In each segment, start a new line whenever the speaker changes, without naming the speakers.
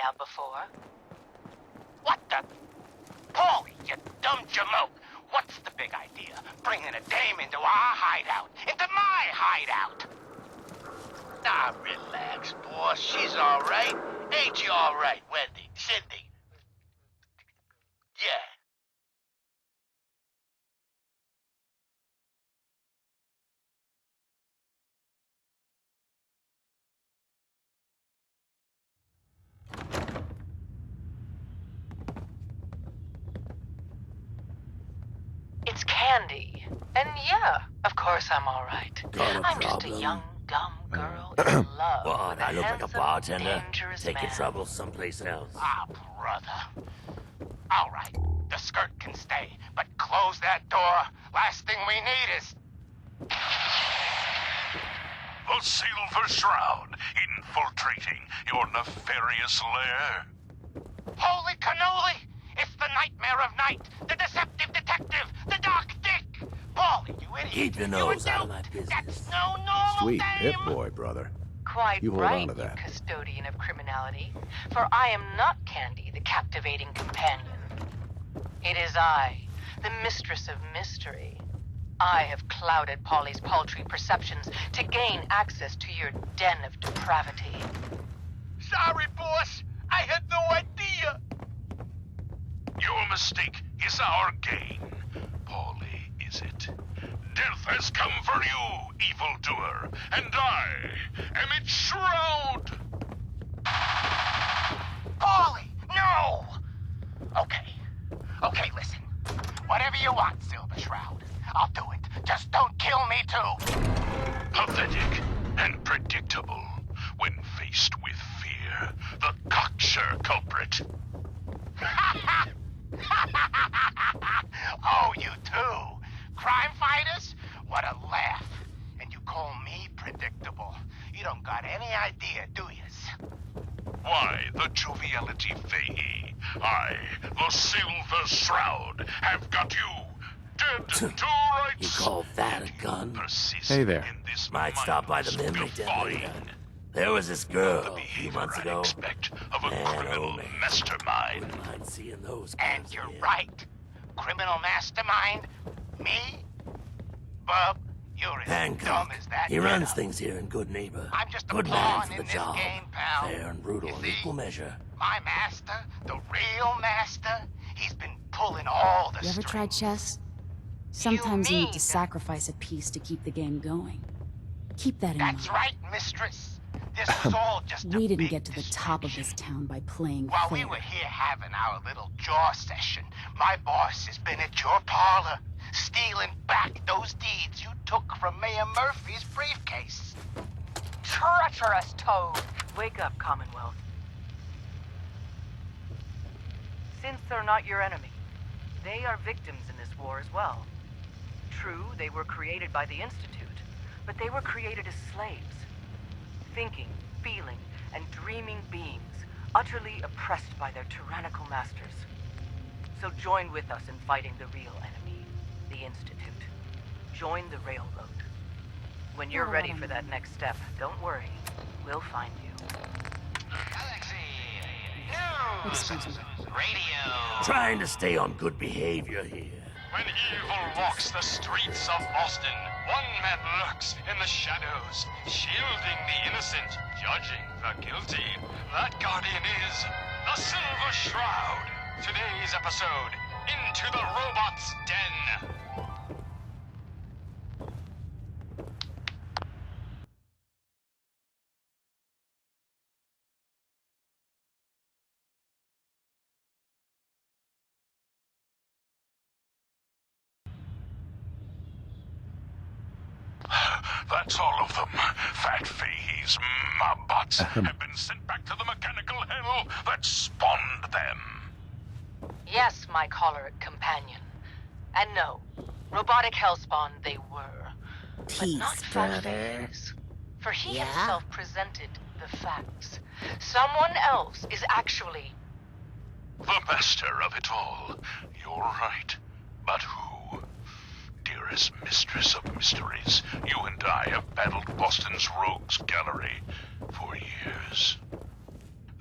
hideout before.
What the? Paulie, you dumb jamoke! What's the big idea? Bringing a dame into our hideout, into my hideout! Ah, relax, boss. She's all right. Ain't you all right, Wendy? Cindy? Yeah.
It's Candy. And yeah, of course I'm all right.
Got a
I'm just a
problem?
young, dumb girl in love
What,
with a
I look like a
handsome,
bartender?
dangerous
Take your
man.
trouble someplace else.
Ah, brother. All right, the skirt can stay, but close that door. Last thing we need is...
The Silver Shroud, infiltrating your nefarious lair.
Holy cannoli! It's the nightmare of night, the deceptive detective, the dark dick! Paulie, you idiot!
Keep your
You
nose
a
out of
dope.
my business.
That's no normal
Sweet
dame!
Pip-Boy, brother.
Quite
You hold
right,
on to that.
you custodian of criminality. For I am not Candy, the captivating companion. It is I, the mistress of mystery. I have clouded Polly's paltry perceptions to gain access to your den of depravity.
Sorry, boss. I had no idea.
Your mistake is our gain. Polly, is it? Death has come for you, evildoer, and I am its shroud!
Paulie, no! Okay, listen. Whatever you want, Silver Shroud. I'll do it. Just don't kill me, too.
Pathetic and predictable when faced with fear. The cocksure culprit.
Oh, you too. Crime fighters? What a laugh. And you call me predictable. You don't got any idea, do you?
Why the joviality, Fahey? I, the Silver Shroud, have got you dead to rights.
You call that a gun?
Persist
Hey there.
in this
Might stop by the memory
mindless
den later.
guffawing.
There was this
The
girl a few
behavior
months
I'd
ago.
expect of a
Man, oh
criminal
man.
mastermind.
Wouldn't mind seeing those
And
guns
you're
again.
right. Criminal mastermind? Me? Bub, you're as dumb
Hancock.
as that.
He runs
getup.
things here in Good Neighbor.
I'm just a
Good man
pawn
for
in
the
this
job.
game, pal.
Fair and brutal
You
in
see?
equal measure.
My master, the real master, he's been pulling all the
You ever tried
strings.
chess? Sometimes you need
mean
to
that-
sacrifice a piece to keep the game going. Keep that in
That's
mind.
right, mistress. This was all just a
We didn't
big
get to the top of
distraction.
this town by playing
While
fair.
we were here having our little jaw session, my boss has been at your parlor, stealing back those deeds you took from Mayor Murphy's briefcase.
Treacherous toad! Wake up, Commonwealth. Since they're not your enemy, they are victims in this war as well. True, they were created by the Institute, but they were created as slaves. Thinking, feeling, and dreaming beings, utterly oppressed by their tyrannical masters. So join with us in fighting the real enemy, the Institute. Join the Railroad. When you're
Not a
ready
lot
for
of
that next step, don't worry. We'll find you.
Excuse me.
Trying to stay on good behavior here.
When evil walks the streets of Boston, one man lurks in the shadows, shielding the innocent, judging the guilty. That guardian is the Silver Shroud. Today's episode, Into the Robot's Den.
That's all of them. Fat Fahey's mobbots have been sent back to the mechanical hell that spawned them.
Yes, my choleric companion. And no, robotic hellspawn they were. But not
Peace,
Fat
brother.
Fahey's. For he
Yeah?
himself presented the facts. Someone else is actually...
The master of it all. You're right. But who? Dearest mistress of mysteries, you and I have battled Boston's rogues gallery for years.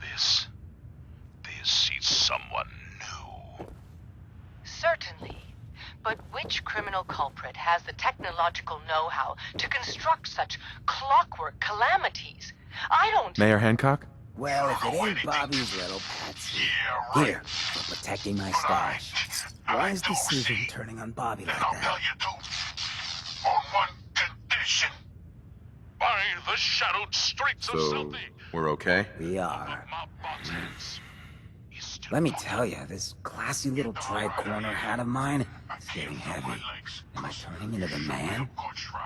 This someone new.
Certainly. But which criminal culprit has the technological know-how to construct such clockwork calamities? I don't...
Mayor Hancock?
Well, if it ain't Bobby's little patsy. Here, for protecting my stash. Wise decision turning on Bobby like
I'll tell
that.
you two, on one condition. By the shadowed streets of
So,
Southie.
we're okay?
We are.
My box heads. He's still
Let me tell you, this classy little tri-corner hat of mine is getting heavy. Am I turning into the man?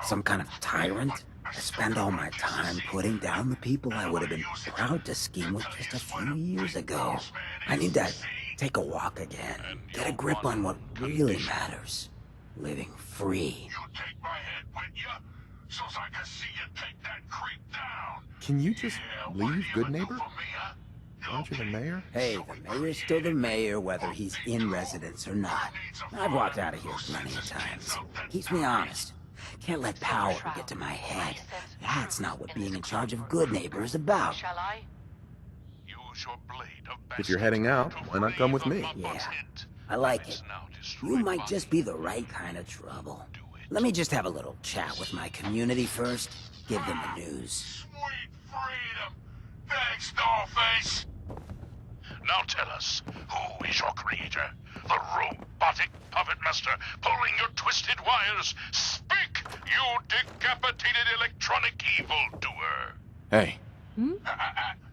Some kind of tyrant? I spend all my time putting down the people I would have been proud to scheme with just a few years ago. I need to take a walk again. Get a grip on what really matters. Living free.
You take my head with you, so's I can see you take that creep down.
Can you just
What
leave,
you
good
gonna do
neighbor?
for me, huh?
Aren't you the mayor?
Hey, the mayor's still the mayor whether he's in residence or not. I've walked out of here plenty of times. Keeps me honest. Can't let power get to my head. That's not what being in charge of Good Neighbor is about.
Shall I?
Use your blade of
If you're heading out, why not come with me?
Yeah, I like it. You might just be the right kind of trouble. Let me just have a little chat with my community first. Give them the news.
Sweet freedom! Thanks, Dollface! Now tell us, who is your creator? The robotic puppet master pulling your twisted wires? Speak, you decapitated electronic evildoer!
Hey.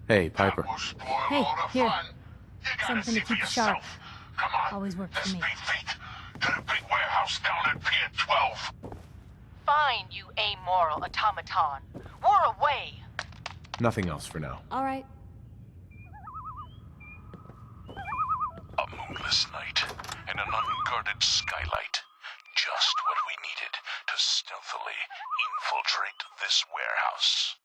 Hey, Piper.
Will spoil
Hey,
all the
here.
fun. You gotta
Something
see
to
for
keep you sharp.
yourself. Come on,
Always worked for
let's
me.
beat feet to the big warehouse down at Pier 12.
Fine, you amoral automaton. War away!
Nothing else for now.
All right.
A moonless night and an unguarded skylight. Just what we needed to stealthily infiltrate this warehouse.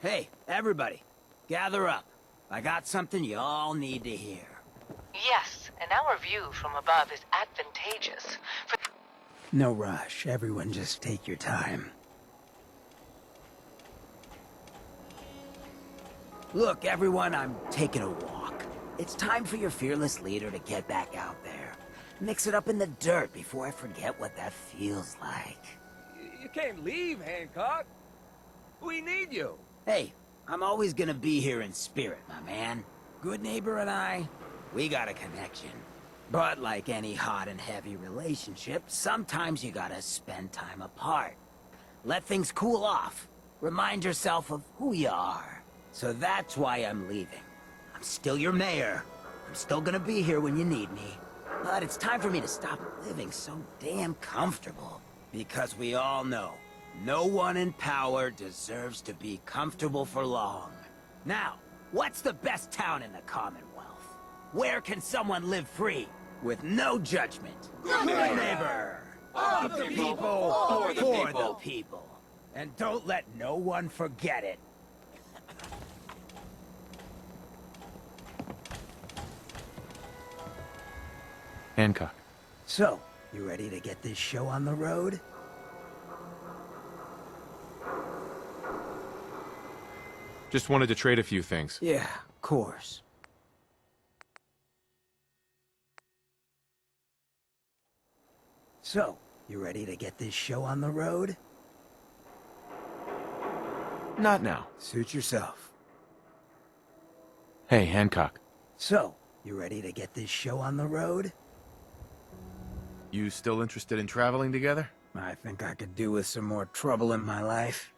Hey, everybody, gather up. I got something you all need to hear.
Yes, and our view from above is advantageous. For
No rush. Everyone just take your time. Look, everyone, I'm taking a walk. It's time for your fearless leader to get back out there. Mix it up in the dirt before I forget what that feels like.
You can't leave, Hancock. We need you.
Hey, I'm always gonna be here in spirit, my man. Good Neighbor and I, we got a connection. But like any hot and heavy relationship, sometimes you gotta spend time apart. Let things cool off. Remind yourself of who you are. So that's why I'm leaving. I'm still your mayor. I'm still gonna be here when you need me. But it's time for me to stop living so damn comfortable. Because we all know, no one in power deserves to be comfortable for long. Now, what's the best town in the Commonwealth? Where can someone live free, with no judgment? Good Neighbor! Of the people, for the people. And don't let no one forget it.
Hancock.
So, you ready to get this show on the road?
Just wanted to trade a few things.
Yeah, of course. So, you ready to get this show on the road?
Not now.
Suit yourself.
Hey, Hancock.
So, you ready to get this show on the road?
You still interested in traveling together?
I think I could do with some more trouble in my life.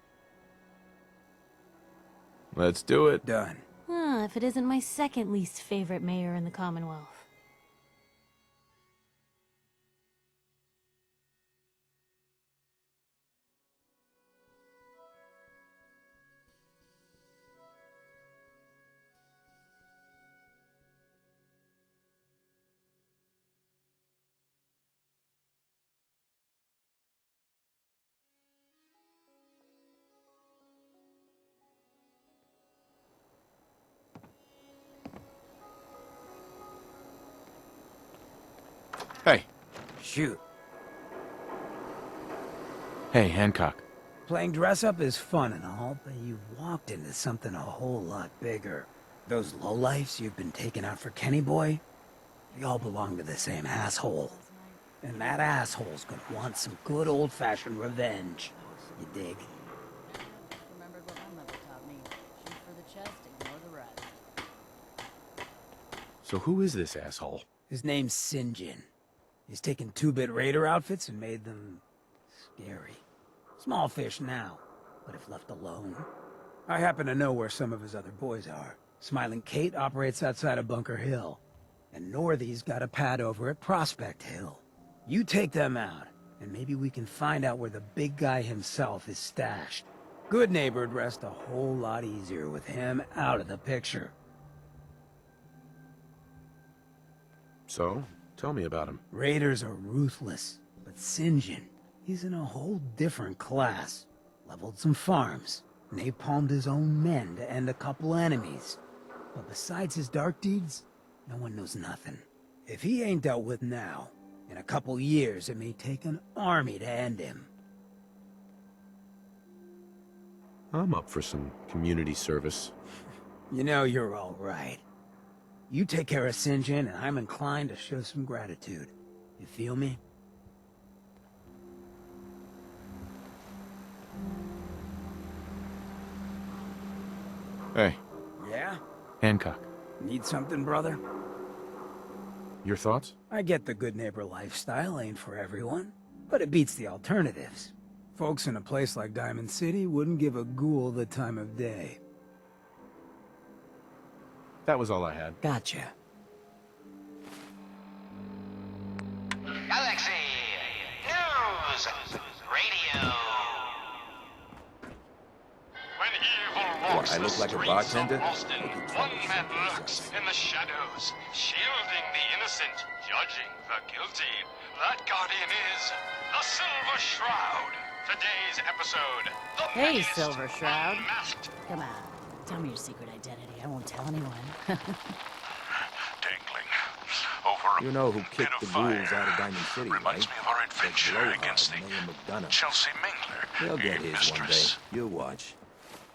Let's do it.
Done.
If it isn't my second least favorite mayor in the Commonwealth.
Hey,
Shoot.
Hey, Hancock.
Playing dress-up is fun and all, but you've walked into something a whole lot bigger. Those lowlifes you've been taking out for Kenny Boy, they all belong to the same asshole. And that asshole's gonna want some good old-fashioned revenge. You dig?
Remembered what my mother taught me. Shoot for the chest, ignore the rest.
So who is this asshole?
His name's Sinjin. He's taken 2-bit Raider outfits and made them scary. Small fish now, but if left alone. I happen to know where some of his other boys are. Smiling Kate operates outside of Bunker Hill, and Northy's got a pad over at Prospect Hill. You take them out, and maybe we can find out where the big guy himself is stashed. Good neighbor'd rest a whole lot easier with him out of the picture.
So, tell me about him.
Raiders are ruthless, but Sinjin, he's in a whole different class. Leveled some farms, napalmed his own men to end a couple enemies. But besides his dark deeds, no one knows nothing. If he ain't dealt with now, in a couple years it may take an army to end him.
I'm up for some community service.
You know you're all right. You take care of Sinjin, and I'm inclined to show some gratitude. You feel me?
Hey,
Yeah?
Hancock.
Need something, brother?
Your thoughts?
I get the good neighbor lifestyle ain't for everyone, but it beats the alternatives. Folks in a place like Diamond City wouldn't give a ghoul the time of day.
That was all I had.
Gotcha.
Galaxy News Radio.
When evil walks
I
the
look like a
streets
bartender?
of Austin, one man lurks in the shadows, shielding the innocent, judging the guilty. That guardian is the Silver Shroud. Today's episode, the
Hey,
Mechanist
Silver Shroud.
Unmasked.
Come on. Tell me your secret identity. I won't tell anyone.
Dangling over a
You know who
bit
kicked
of
the
fire.
ghouls out of Diamond City,
Reminds
right?
me of our adventure
Blowhard
against the
and William McDonough.
Chelsea Mingler.
He'll get his
mistress.
one day. You watch.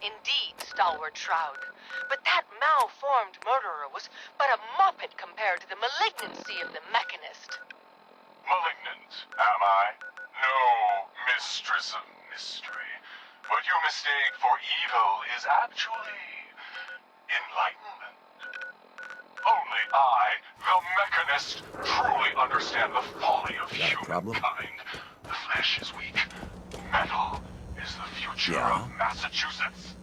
Indeed, Stalwart Shroud. But that malformed murderer was but a muppet compared to the malignancy of the Mechanist.
Malignant, am I? No, mistress of mystery. What you mistake for evil is actually enlightenment. Only I, the Mechanist, truly understand the folly of
Got a problem?
humankind. The flesh is weak. Metal is the future
Yeah?
of Massachusetts.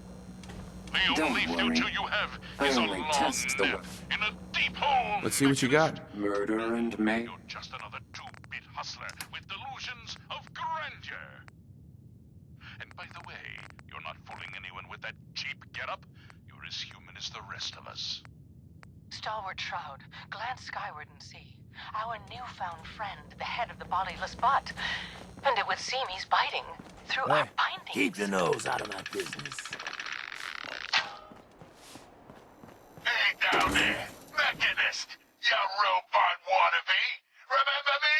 The
Don't
only
worry.
future you have
I
is a
only
long
test the
death in a deep hole.
Let's see what you got.
Murder and may.
You're just another two-bit hustler with delusions of grandeur. And by the way, you're not fooling anyone with that cheap getup. You're as human as the rest of us.
Stalwart Shroud, glance skyward and see. Our newfound friend, the head of the bodiless butt. And it would seem he's biting through our bindings.
Keep your nose out of my business.
Hey, down there, Mechanist! You robot wannabe! Remember me?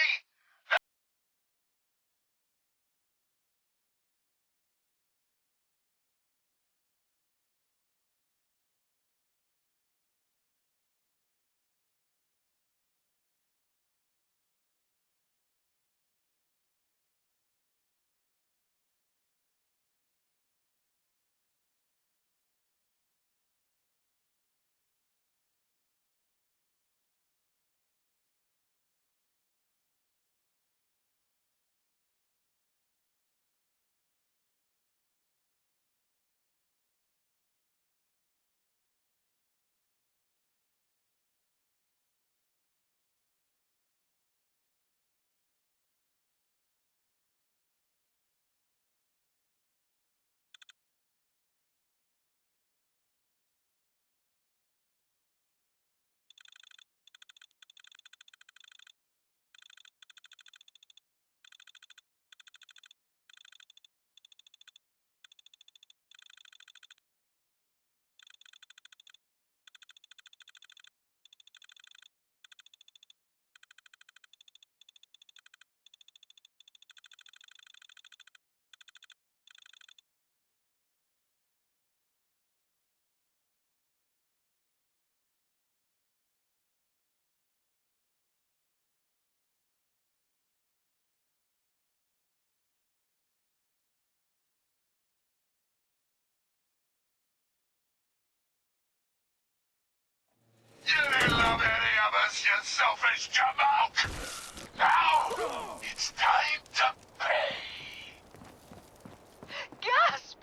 Mr. Monk! Now, it's time to pay!
Gasp!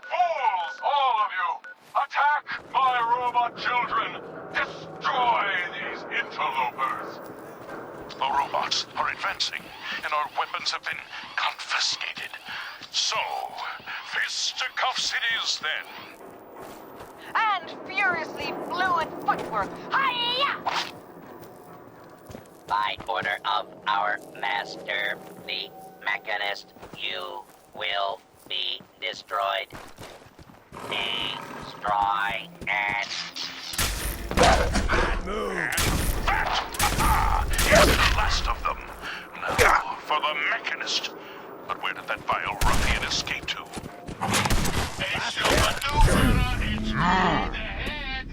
Fools, all of you! Attack my robot children! Destroy these interlopers! The robots are advancing, and our weapons have been confiscated. So, fisticuffs it is then.
And furiously fluid footwork. Hiya!
By order of our master, the Mechanist, you will be destroyed. Destroy and...
Bad move! That is the last of them. Now, for the Mechanist. But where did that vile ruffian escape to? A silver maneuver! It's right ahead!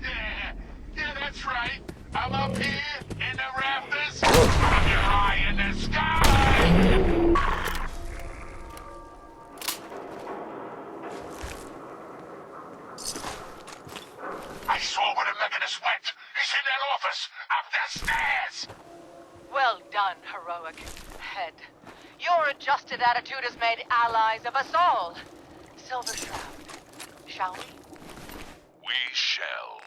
Yeah, that's right. I'm up here in the rafters. You're high in the sky! I saw where the Mechanist went. He's in that office, up the stairs.
Well done, heroic head. Your adjusted attitude has made allies of us all. Silver Shroud, shall we?
We shall.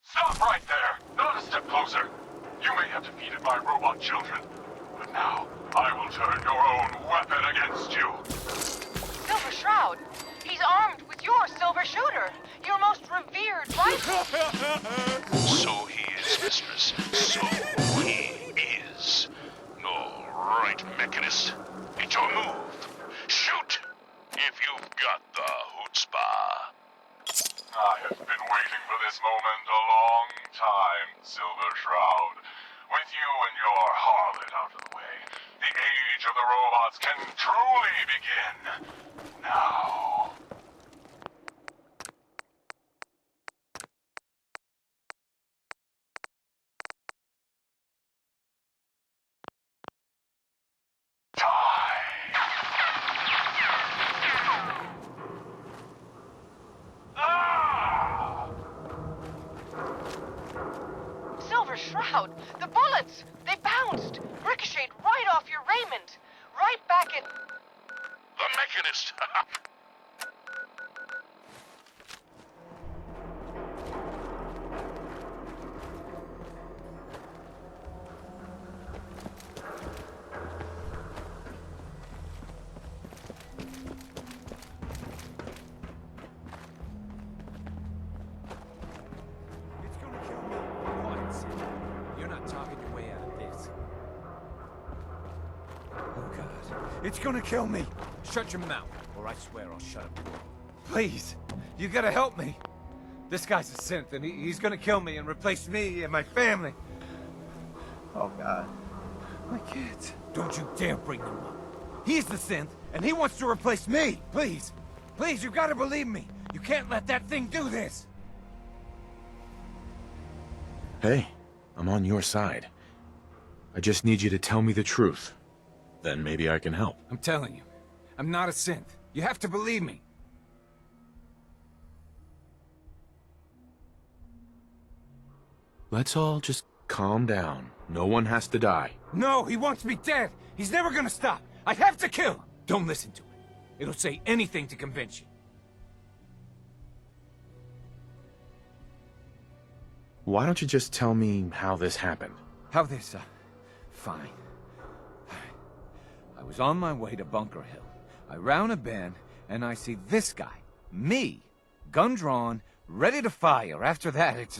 Stop right there! Not a step closer! You may have defeated my robot children, but now I will turn your own weapon against you!
Silver Shroud, he's armed with your silver shooter, your most revered rifle.
So he is, mistress. So he is. All right, Mechanist. It's your move. Shoot! If you've got the chutzpah. I have been waiting for this moment a long time, Silver Shroud. With you and your harlot out of the way, the age of the robots can truly begin. Now.
Silver Shroud, the bullets, they bounced, ricocheted right off your raiment, right back at...
The Mechanist!
It's gonna kill me. Quiet, Sid. You're not talking your way out of this. Oh, God. It's gonna kill me. Shut your mouth, or I swear I'll shut up. Please. You gotta help me. This guy's a synth, and he's gonna kill me and replace me and my family. Oh, God. My kids. Don't you dare bring them up. He's the synth, and he wants to replace me. Please. Please, you gotta believe me. You can't let that thing do this.
Hey, I'm on your side. I just need you to tell me the truth. Then maybe I can help.
I'm telling you, I'm not a synth. You have to believe me.
Let's all just calm down. No one has to die.
No, he wants me dead. He's never gonna stop. I have to kill him. Don't listen to it. It'll say anything to convince you.
Why don't you just tell me how this happened?
How this, fine. I was on my way to Bunker Hill. I round a bend, and I see this guy. Me. Gun drawn, ready to fire. After that, it's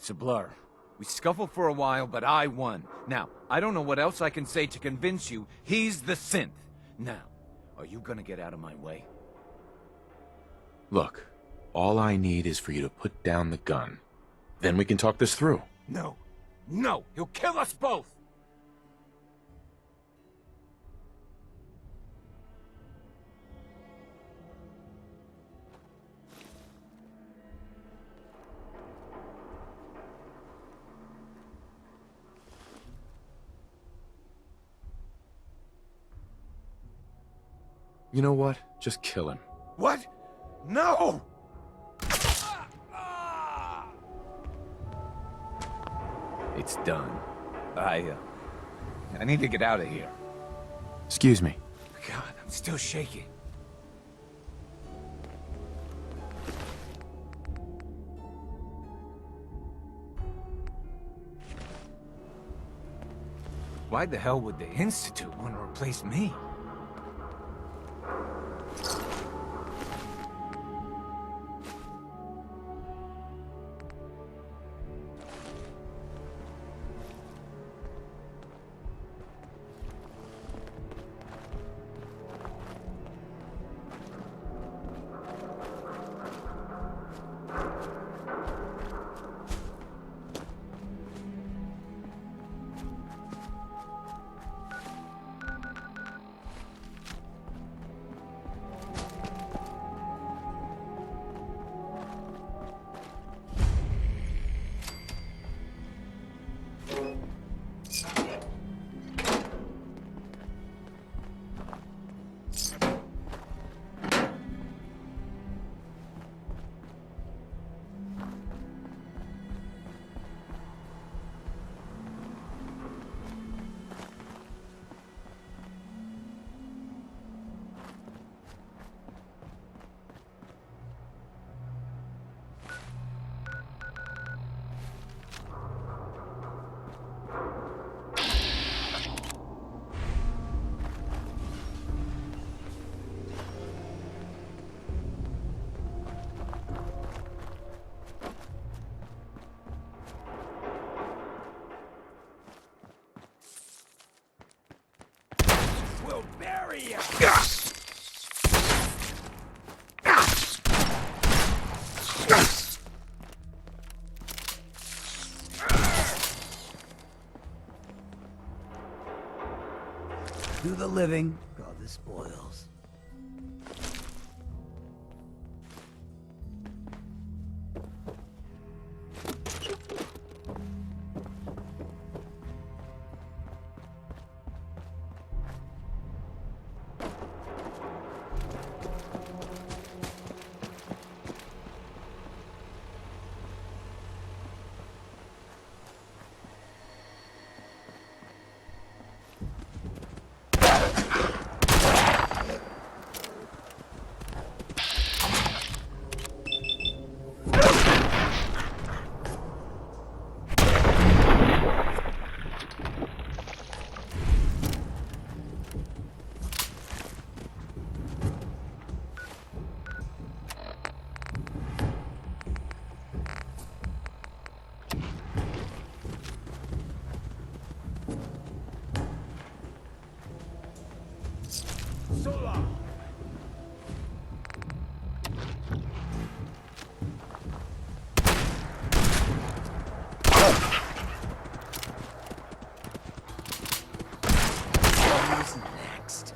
a blur. We scuffled for a while, but I won. Now, I don't know what else I can say to convince you he's the synth. Now, are you gonna get out of my way?
Look, all I need is for you to put down the gun. Then we can talk this through.
No. No! He'll kill us both!
You know what? Just kill him.
What? No! It's done. I need to get out of here.
Excuse me.
God, I'm still shaking. Why the hell would the Institute want to replace me? We'll bury you!
Do the living, God the spoils. Who's next?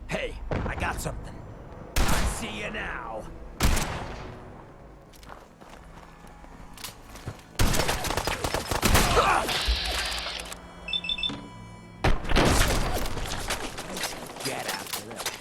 Hey, I got something. I see you now. Get after it.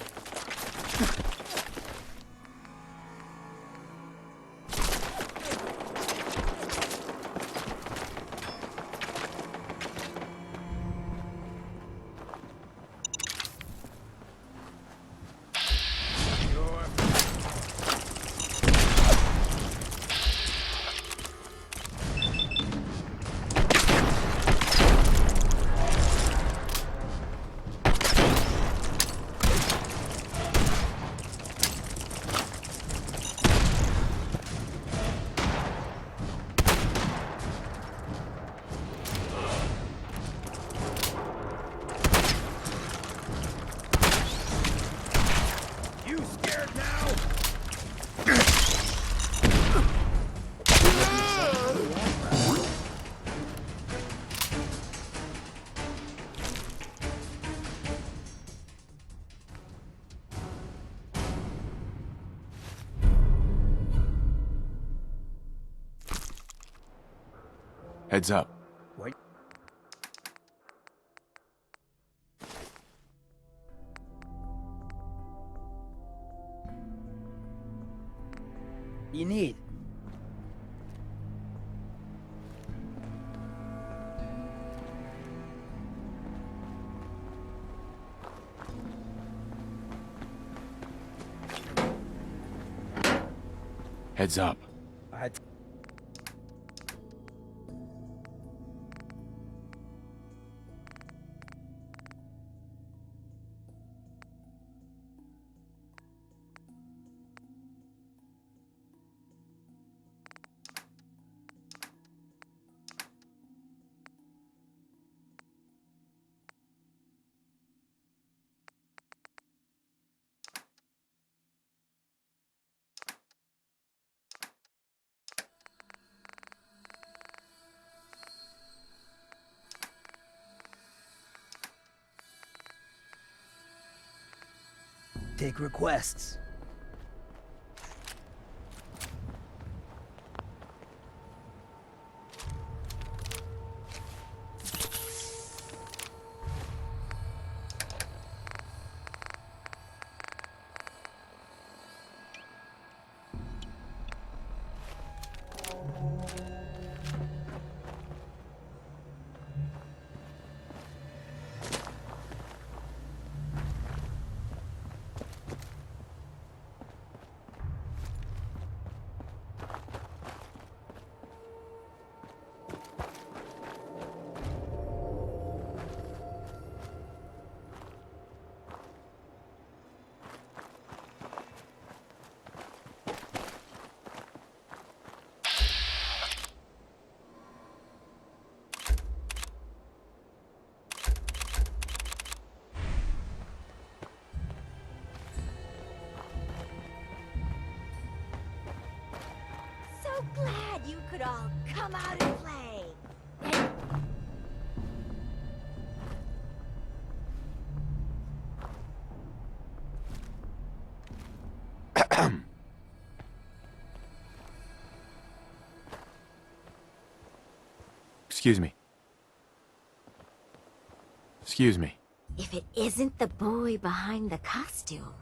Heads up.
What? You need?
Heads up.
Take requests.
So glad you could all come out and play.
Excuse me. Excuse me.
If it isn't the boy behind the costume.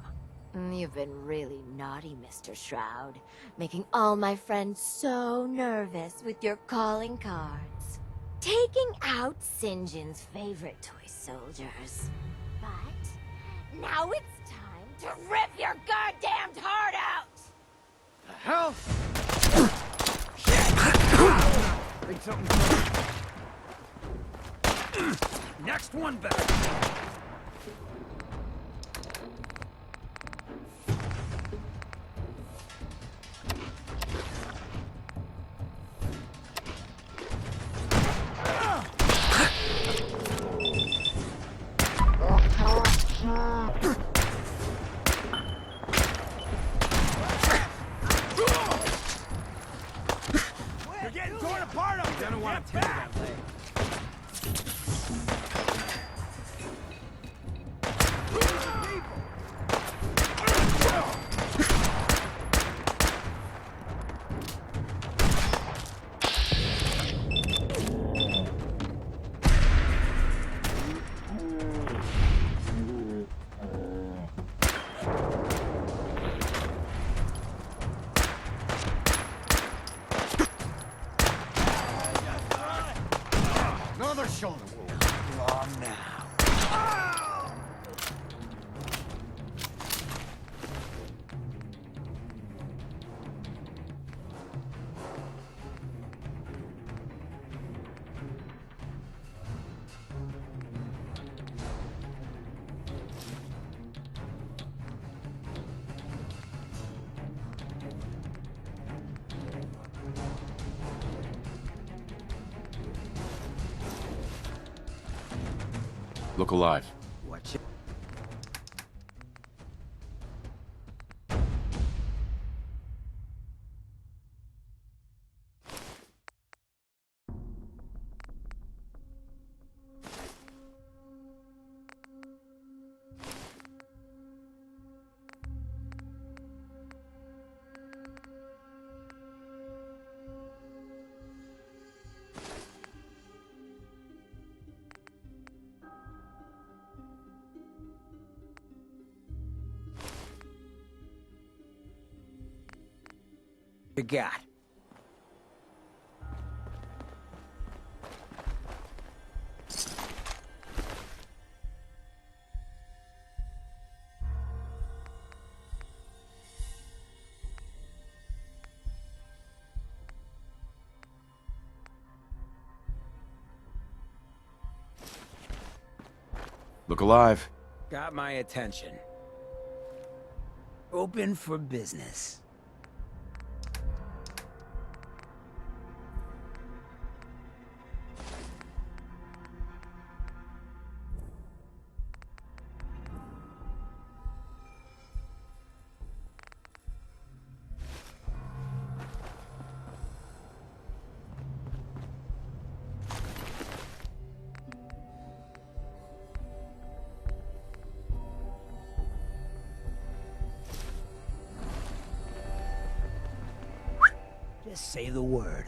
You've been really naughty, Mr. Shroud, making all my friends so nervous with your calling cards. Taking out Sinjin's favorite toy soldiers. But now it's time to rip your goddamned heart out!
The hell? Shit! Think something. Next one back. You're getting torn apart up there. I don't want to take that leg. Another shoulder wound. Long now.
Look alive.
Watch it. You got.
Look alive.
Got my attention. Open for business. Just say the word.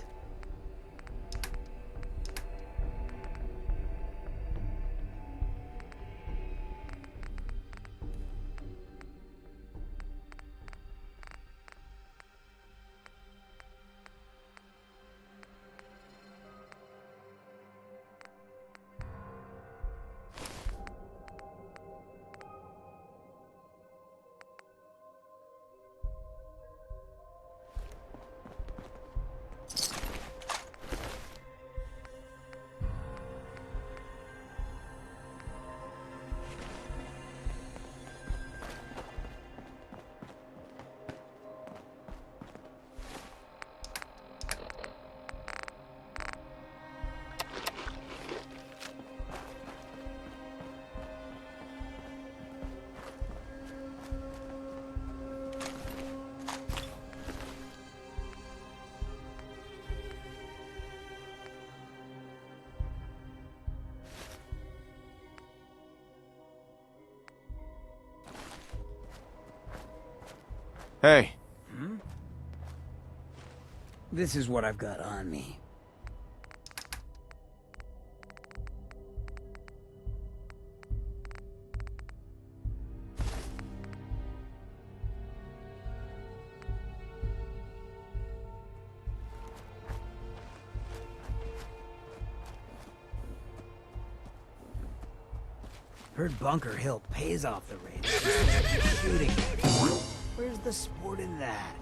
Hey.
This is what I've got on me. Heard Bunker Hill pays off the Raiders. Shooting. Where's the sport in that?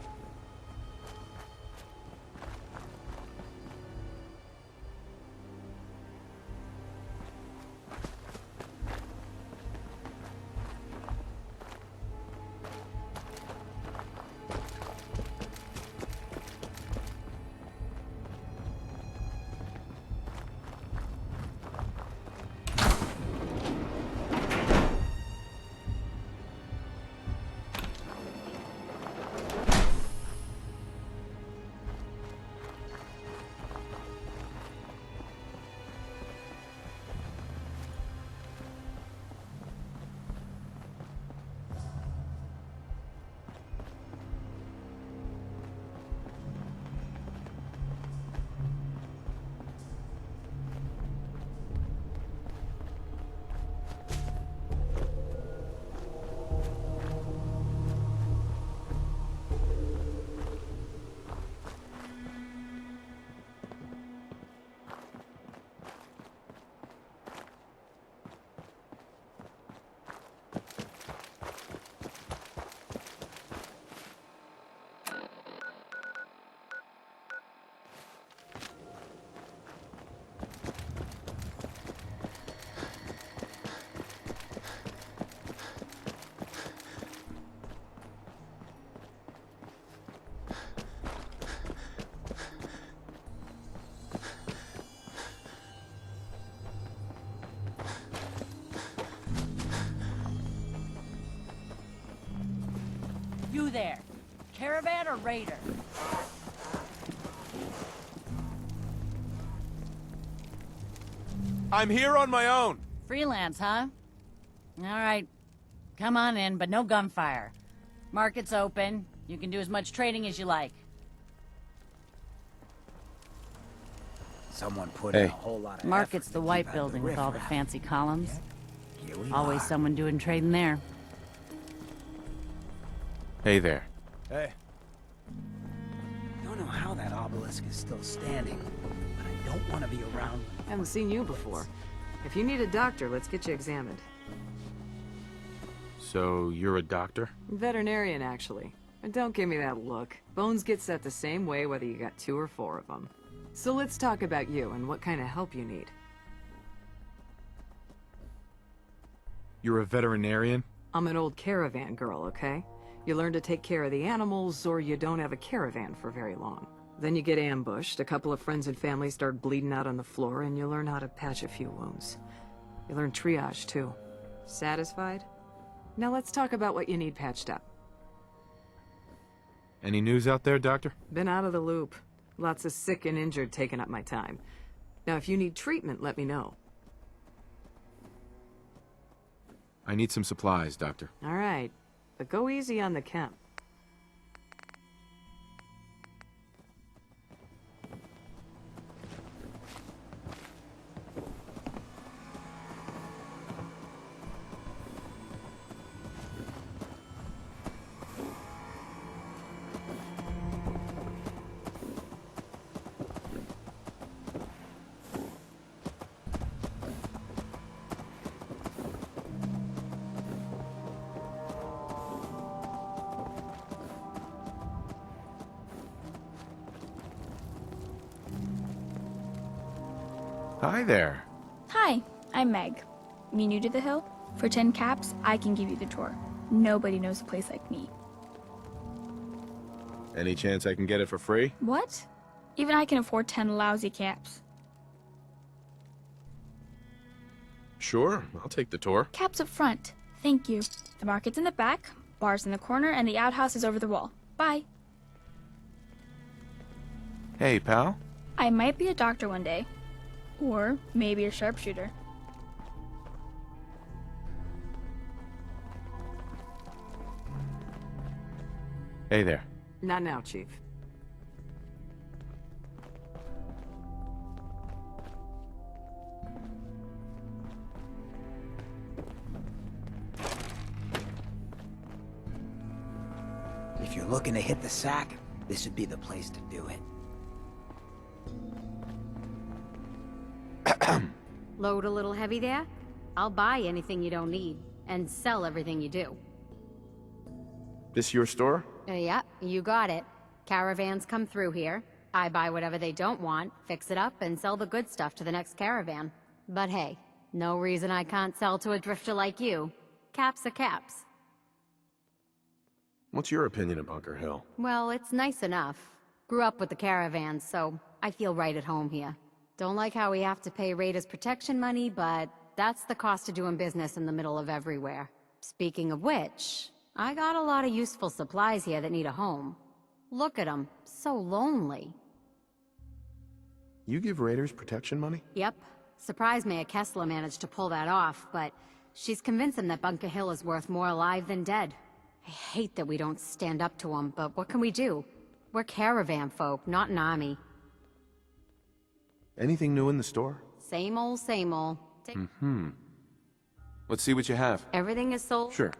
You there. Caravan or Raider?
I'm here on my own.
Freelance, huh? All right. Come on in, but no gunfire. Market's open. You can do as much trading as you like.
Someone put in a whole lot of
Market's
effort
the
to
white
keep out
building with all the
riffraff.
fancy columns.
Here we
Always
are.
someone doing trading there.
Hey there.
Hey.
obelisk is still standing, but I don't want to be around.
Haven't seen you before. If you need a doctor, let's get you examined.
So, you're a doctor?
Veterinarian, actually. And don't give me that look. Bones get set the same way whether you got 2 or 4 of them. So let's talk about you and what kind of help you need.
You're a veterinarian?
I'm an old caravan girl, okay? You learn to take care of the animals, or you don't have a caravan for very long. Then you get ambushed, a couple of friends and family start bleeding out on the floor, and you learn how to patch a few wounds. You learn triage, too. Satisfied? Now let's talk about what you need patched up.
Any news out there, Doctor?
Been out of the loop. Lots of sick and injured taking up my time. Now, if you need treatment, let me know.
I need some supplies, Doctor.
All right, but go easy on the chem.
Hi there.
Hi, I'm Meg. You new to the hill? For 10 caps, I can give you the tour. Nobody knows a place like me.
Any chance I can get it for free?
What? Even I can afford 10 lousy caps.
Sure, I'll take the tour.
Caps up front. Thank you. The market's in the back, bar's in the corner, and the outhouse is over the wall. Bye.
Hey, pal.
I might be a doctor one day. Or maybe a sharpshooter.
Hey there.
Not now, Chief.
If you're looking to hit the sack, this would be the place to do it.
Load a little heavy there? I'll buy anything you don't need, and sell everything you do.
This your store?
Yeah, you got it. Caravans come through here. I buy whatever they don't want, fix it up, and sell the good stuff to the next caravan. But hey, no reason I can't sell to a drifter like you. Caps are caps.
What's your opinion of Bunker Hill?
Well, it's nice enough. Grew up with the caravans, so I feel right at home here. Don't like how we have to pay Raiders protection money, but that's the cost of doing business in the middle of everywhere. Speaking of which, I got a lot of useful supplies here that need a home. Look at them, so lonely.
You give Raiders protection money?
Yep. Surprised Mayor Kessler managed to pull that off, but she's convinced him that Bunker Hill is worth more alive than dead. I hate that we don't stand up to him, but what can we do? We're caravan folk, not an army.
Anything new in the store?
Same old, same old.
Let's see what you have.
Everything is sold?
Sure.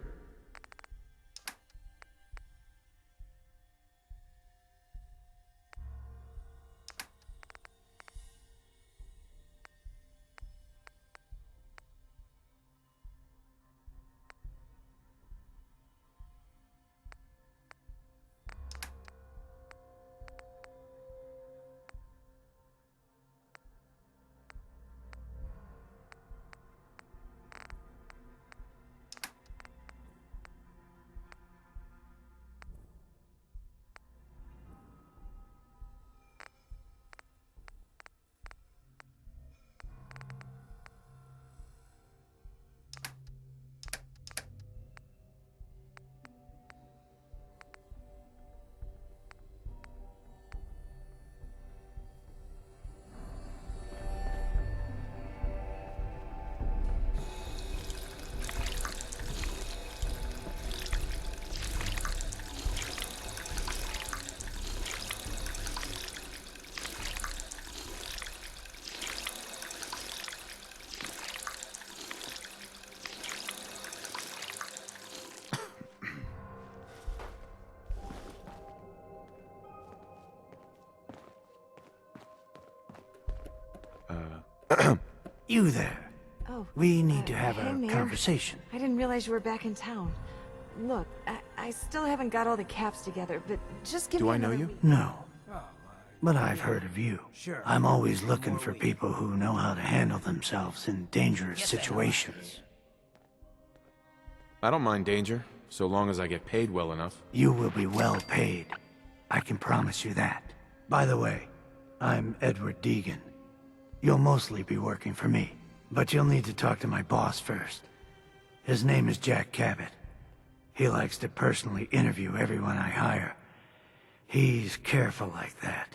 You there.
Oh.
We need to have
hey,
a
Mayor.
conversation.
I didn't realize you were back in town. Look, I still haven't got all the caps together, but just give me
Do I know
another
you?
week.
No. But I've heard of you. I'm always looking for people who know how to handle themselves in dangerous situations.
I don't mind danger, so long as I get paid well enough.
You will be well paid. I can promise you that. By the way, I'm Edward Deegan. You'll mostly be working for me, but you'll need to talk to my boss first. His name is Jack Cabot. He likes to personally interview everyone I hire. He's careful like that.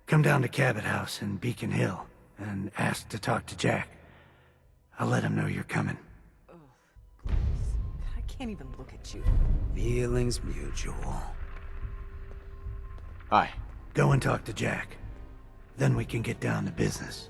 Come down to Cabot House in Beacon Hill and ask to talk to Jack. I'll let him know you're coming.
I can't even look at you.
Feelings mutual.
Hi.
Go and talk to Jack. Then we can get down to business.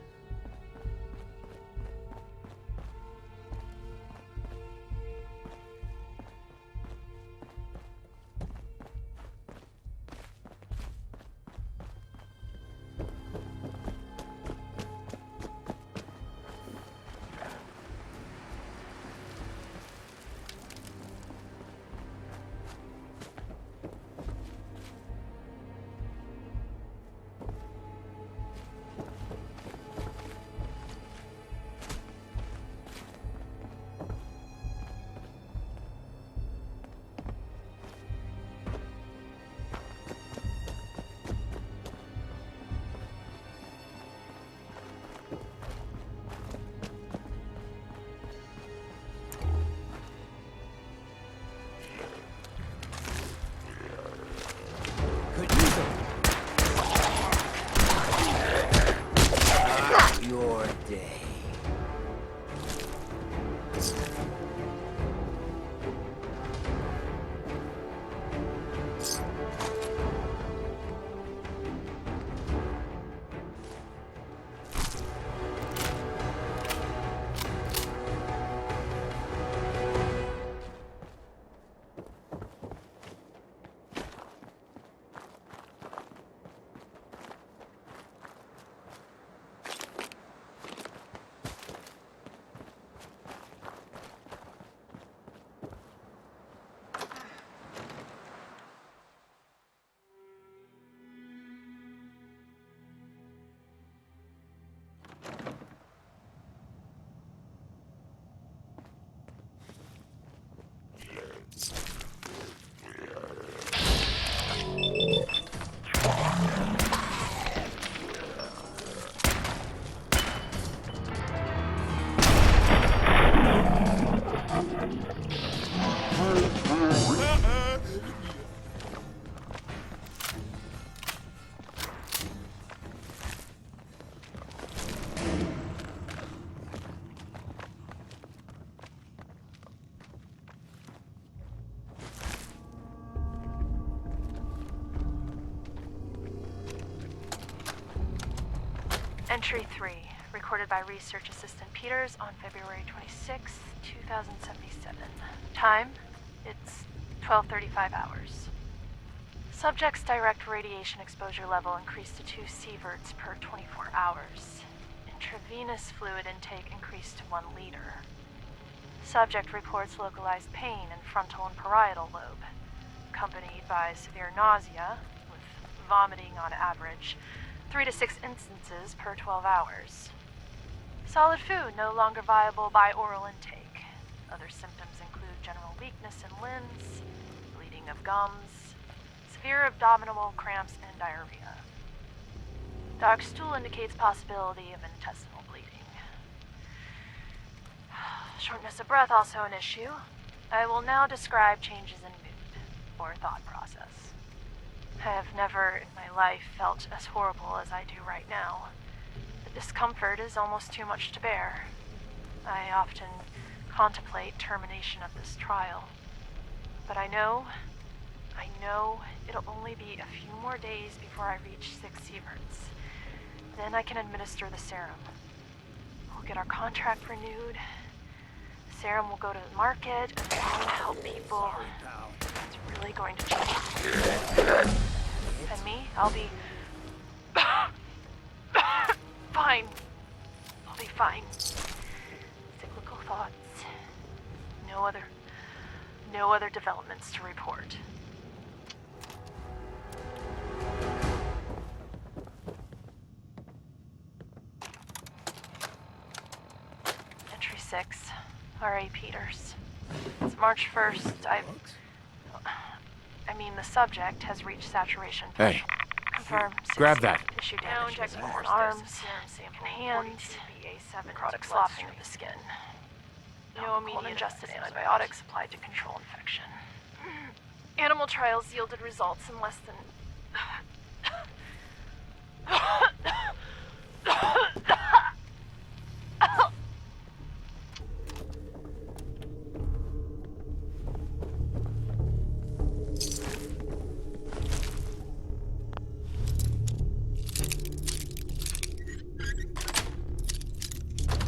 Your day.
Entry 3, recorded by Research Assistant Peters on February 26, 2077. Time, it's 12:35 hours. Subject's direct radiation exposure level increased to 2 sieverts per 24 hours. Intravenous fluid intake increased to 1 liter. Subject reports localized pain in frontal and parietal lobe, accompanied by severe nausea, with vomiting on average 3 to 6 instances per 12 hours. Solid food no longer viable by oral intake. Other symptoms include general weakness in limbs, bleeding of gums, severe abdominal cramps, and diarrhea. Dark stool indicates possibility of intestinal bleeding. Shortness of breath also an issue. I will now describe changes in mood, or thought process. I have never in my life felt as horrible as I do right now. The discomfort is almost too much to bear. I often contemplate termination of this trial. But I know it'll only be a few more days before I reach 6 sieverts. Then I can administer the serum. We'll get our contract renewed. The serum will go to the market and we'll help people. It's really going to change. And me, I'll be fine. I'll be fine. thoughts. No other developments to report. Entry 6, R.A. Peters. It's March 1st. The subject has reached saturation.
Hey.
Confirmed.
Grab that.
Tissue damage on arms, and hands, necrotic sloughing of the skin. No immediate ingested antibiotics applied to control infection. Animal trials yielded results in less than...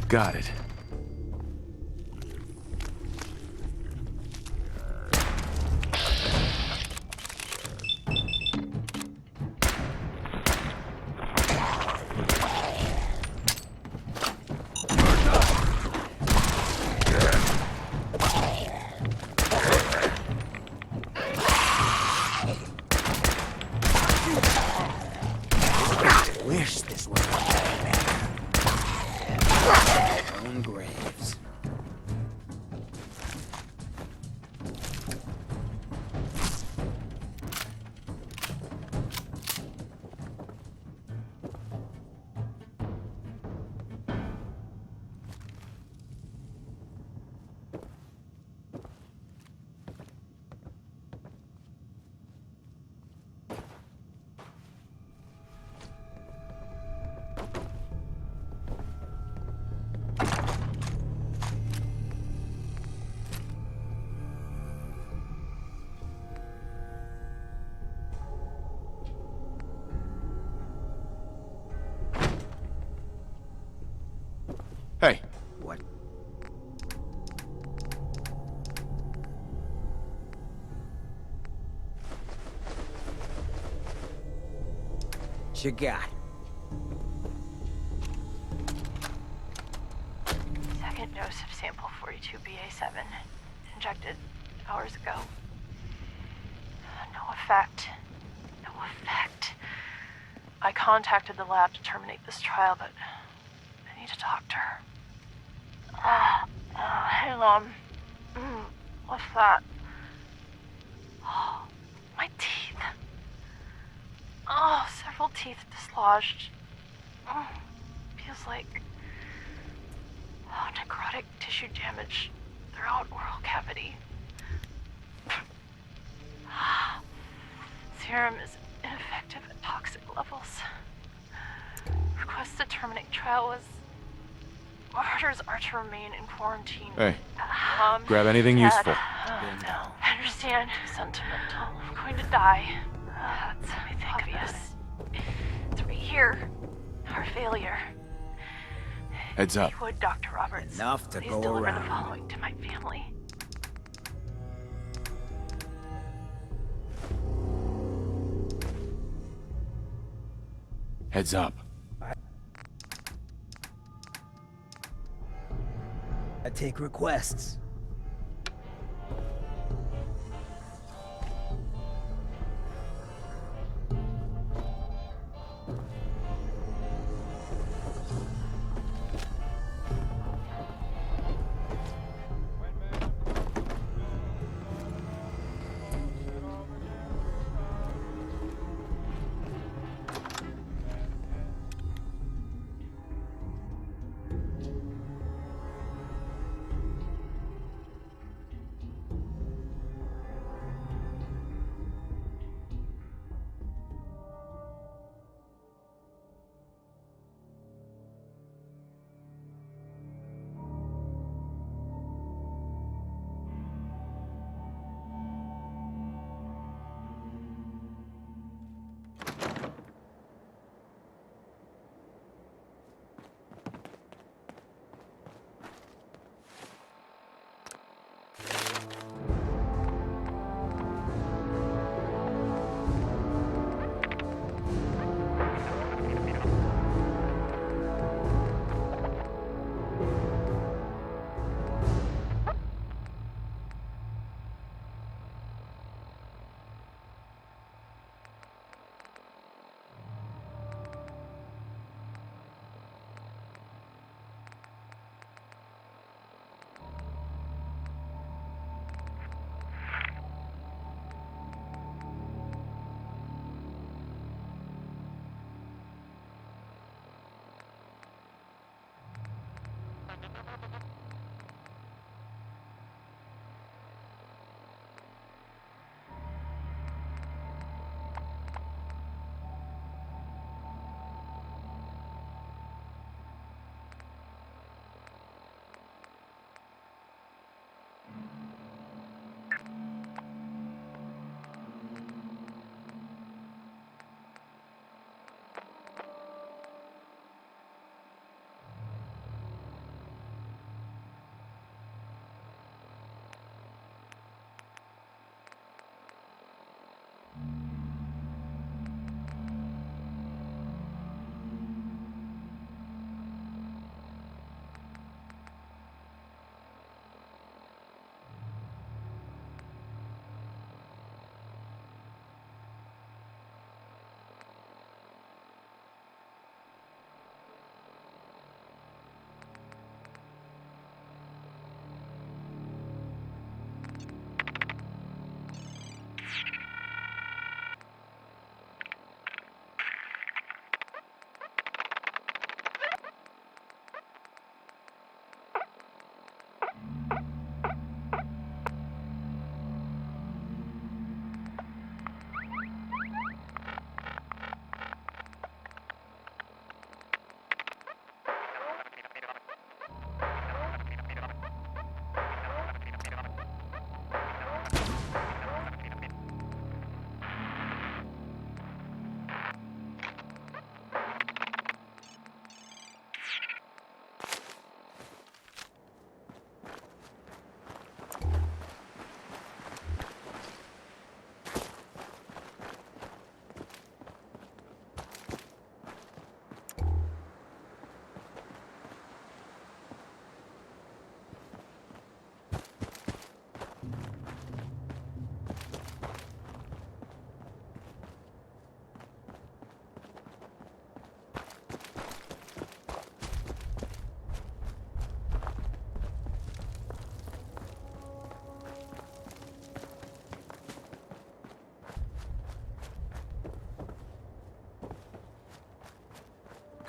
Got it.
Wish this were own graves.
Hey.
What? You got?
Second dose of sample 42BA7, injected hours ago. No effect. No effect. I contacted the lab to terminate this trial, but I need a doctor. Hang on. What's that? Oh, my teeth. Oh, several teeth dislodged. Feels like necrotic tissue damage throughout oral cavity. Serum is ineffective at toxic levels. Request to terminate trial was... Orders are to remain in quarantine.
Hey. Grab anything useful.
I understand. Sentimental. I'm going to die. That's obvious. It's right here. Our failure.
Heads up.
If you would, Dr. Roberts.
Enough to
please
go
deliver
around.
the following to my family.
Heads up.
I take requests.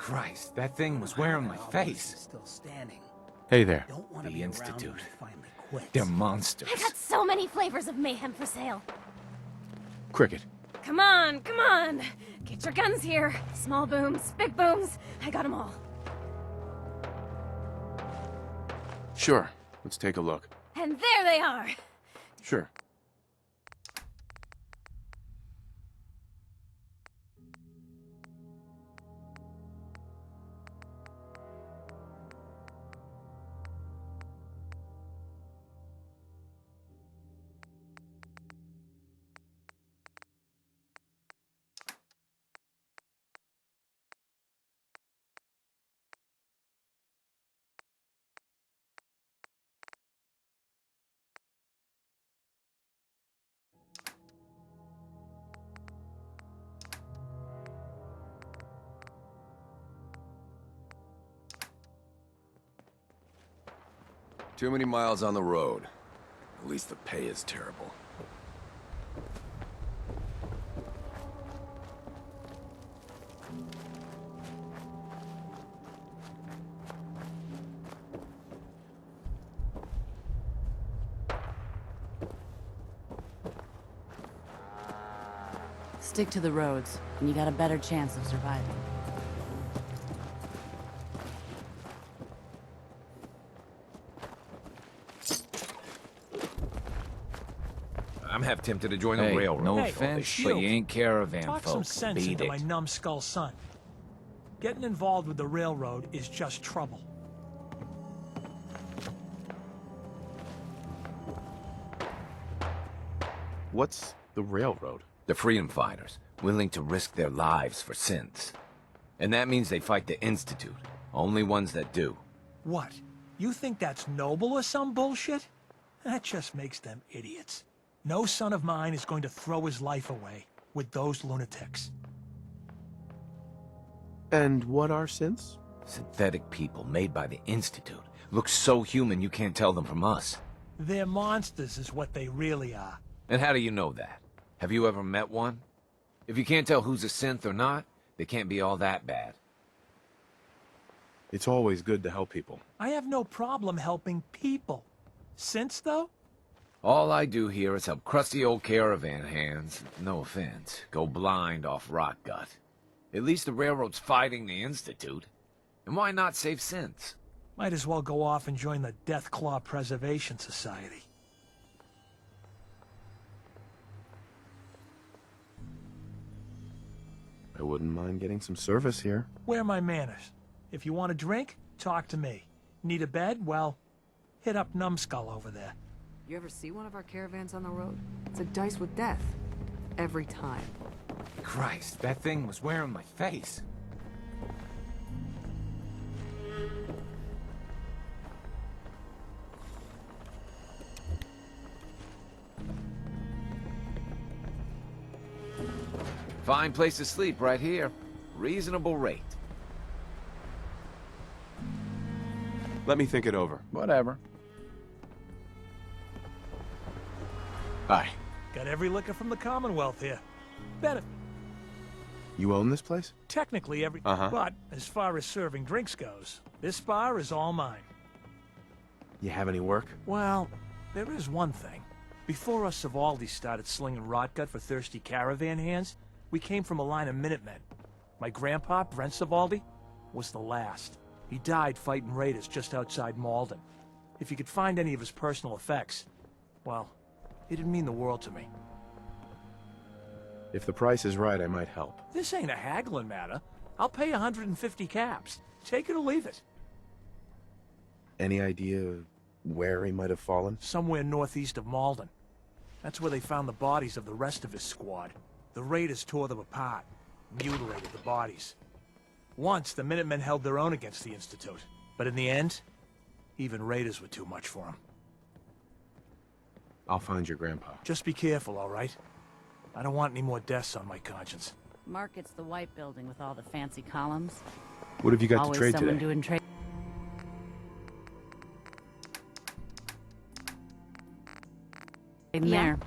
Christ, that thing was wearing my face.
Still standing.
Hey there.
Don't want to
The
be around
Institute.
when it finally quits.
They're monsters.
I got so many flavors of mayhem for sale.
Cricket.
Come on, come on. Get your guns here. Small booms, big booms. I got them all.
Sure. Let's take a look.
And there they are.
Sure.
Too many miles on the road. At least the pay is terrible.
Stick to the roads, and you got a better chance of surviving.
I'm half tempted to join the
Hey,
railroad.
no
Hey,
offense,
the
but
shield.
you ain't caravan
Talk some
folks.
sense
Beat
into
it.
my numbskull son. Getting involved with the railroad is just trouble.
What's the railroad?
The freedom fighters, willing to risk their lives for sins. And that means they fight the Institute. Only ones that do.
What? You think that's noble or some bullshit? That just makes them idiots. No son of mine is going to throw his life away with those lunatics.
And what are synths?
Synthetic people made by the Institute. Look so human you can't tell them from us.
They're monsters is what they really are.
And how do you know that? Have you ever met one? If you can't tell who's a synth or not, they can't be all that bad.
It's always good to help people.
I have no problem helping people. Since, though?
All I do here is help crusty old caravan hands, no offense, go blind off rot gut. At least the railroad's fighting the Institute. And why not save synths?
Might as well go off and join the Deathclaw Preservation Society.
I wouldn't mind getting some service here.
Where are my manners? If you want a drink, talk to me. Need a bed? Well, hit up Numbskull over there.
You ever see one of our caravans on the road? It's a dice with death. Every time.
Christ, that thing was wearing my face.
Fine place to sleep right here. Reasonable rate.
Let me think it over.
Whatever.
Hi.
Got every liquor from the Commonwealth here. Benefit.
You own this place?
Technically every...
Uh-huh.
But as far as serving drinks goes, this bar is all mine.
You have any work?
Well, there is one thing. Before us Savaldis started slinging rotgut for thirsty caravan hands, we came from a line of Minutemen. My grandpa, Brent Savaldi, was the last. He died fighting raiders just outside Malden. If you could find any of his personal effects, well, it'd mean the world to me.
If the price is right, I might help.
This ain't a haggling matter. I'll pay 150 caps. Take it or leave it.
Any idea where he might have fallen?
Somewhere northeast of Malden. That's where they found the bodies of the rest of his squad. The raiders tore them apart, mutilated the bodies. Once, the Minutemen held their own against the Institute. But in the end, even raiders were too much for them.
I'll find your grandpa.
Just be careful, all right? I don't want any more deaths on my conscience.
Market's the white building with all the fancy columns.
What have you got
Always
to trade
someone
today?
doing trade. In there.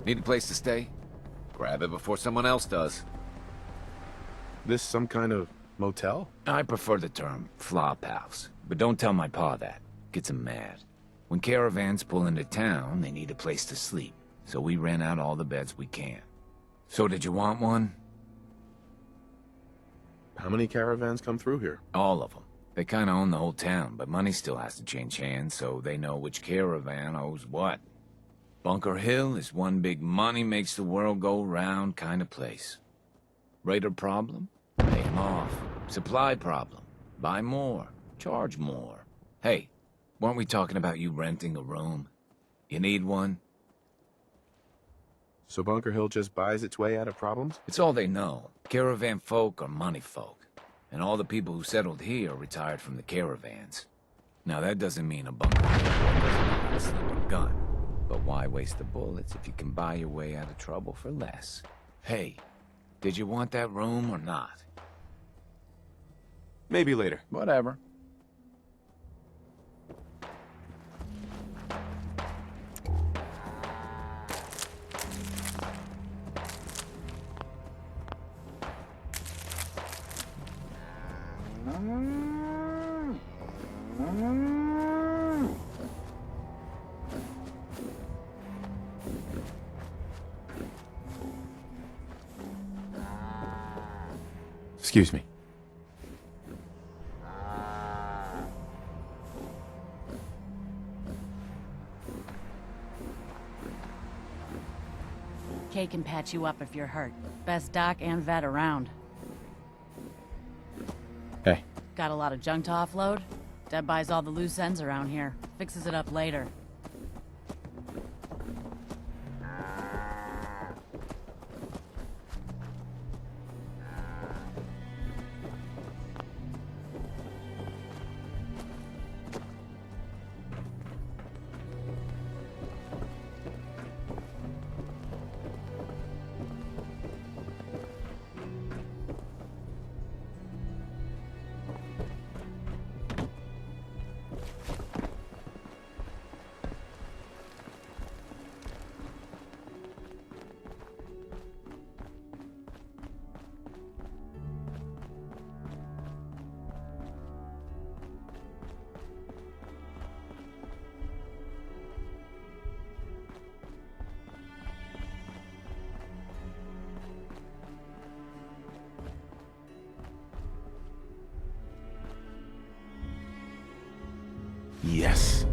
Need a place to stay? Grab it before someone else does.
This some kind of motel?
I prefer the term flop house, but don't tell my pa that. Gets him mad. When caravans pull into town, they need a place to sleep, so we rent out all the beds we can. So did you want one?
How many caravans come through here?
All of them. They kinda own the whole town, but money still has to change hands, so they know which caravan owes what. Bunker Hill is one big money makes the world go round kind of place. Raider problem? Pay him off. Supply problem? Buy more. Charge more. Hey, weren't we talking about you renting a room? You need one?
So Bunker Hill just buys its way out of problems?
It's all they know. Caravan folk are money folk. And all the people who settled here retired from the caravans. Now that doesn't mean a Bunker Hill doesn't know how to slip a gun. But why waste the bullets if you can buy your way out of trouble for less? Hey, did you want that room or not?
Maybe later.
Whatever.
Excuse me.
Kay can patch you up if you're hurt. Best doc and vet around.
Hey.
Got a lot of junk to offload? Deb buys all the loose ends around here. Fixes it up later.
Yes.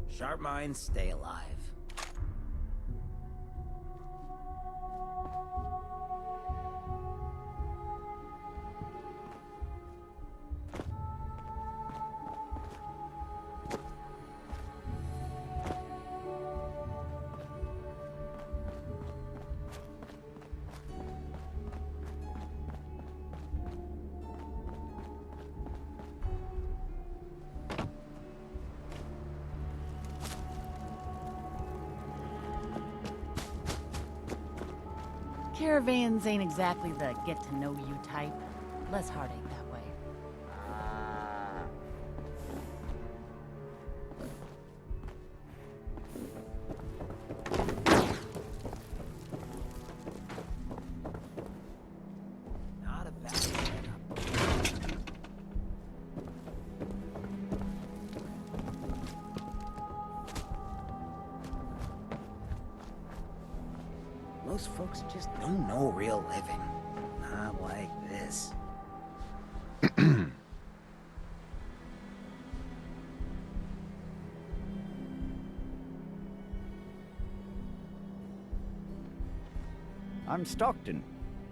Sharp minds stay alive.
Caravans ain't exactly the get-to-know-you type. Less heartache that way.
Not a bad Most folks just don't know real living. Not like this.
I'm Stockton.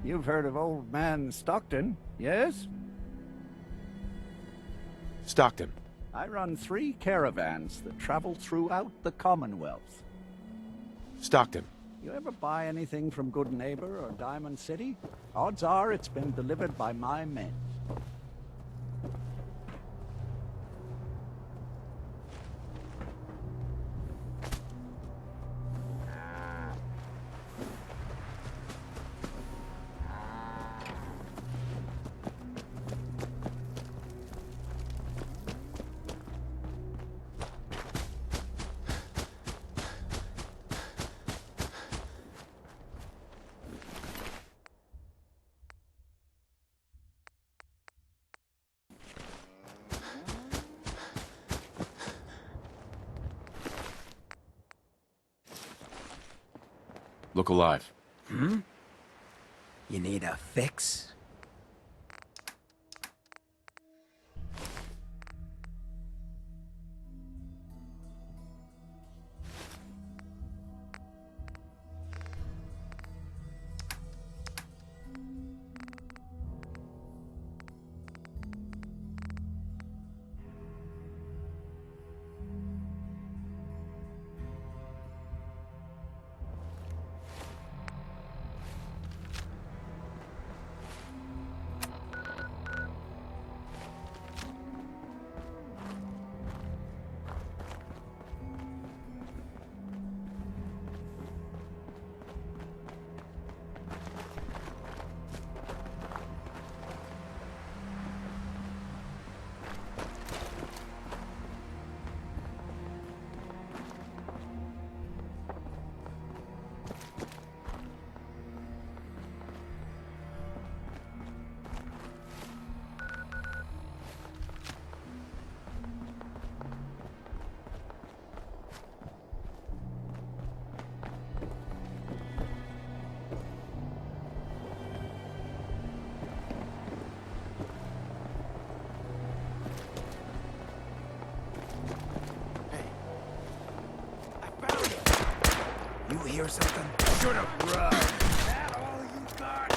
You've heard of Old Man Stockton, yes?
Stockton.
I run 3 caravans that travel throughout the Commonwealth.
Stockton.
You ever buy anything from Good Neighbor or Diamond City? Odds are it's been delivered by my men.
Look alive.
Hmm? You need a fix? You hear something? Should have run. That all you got?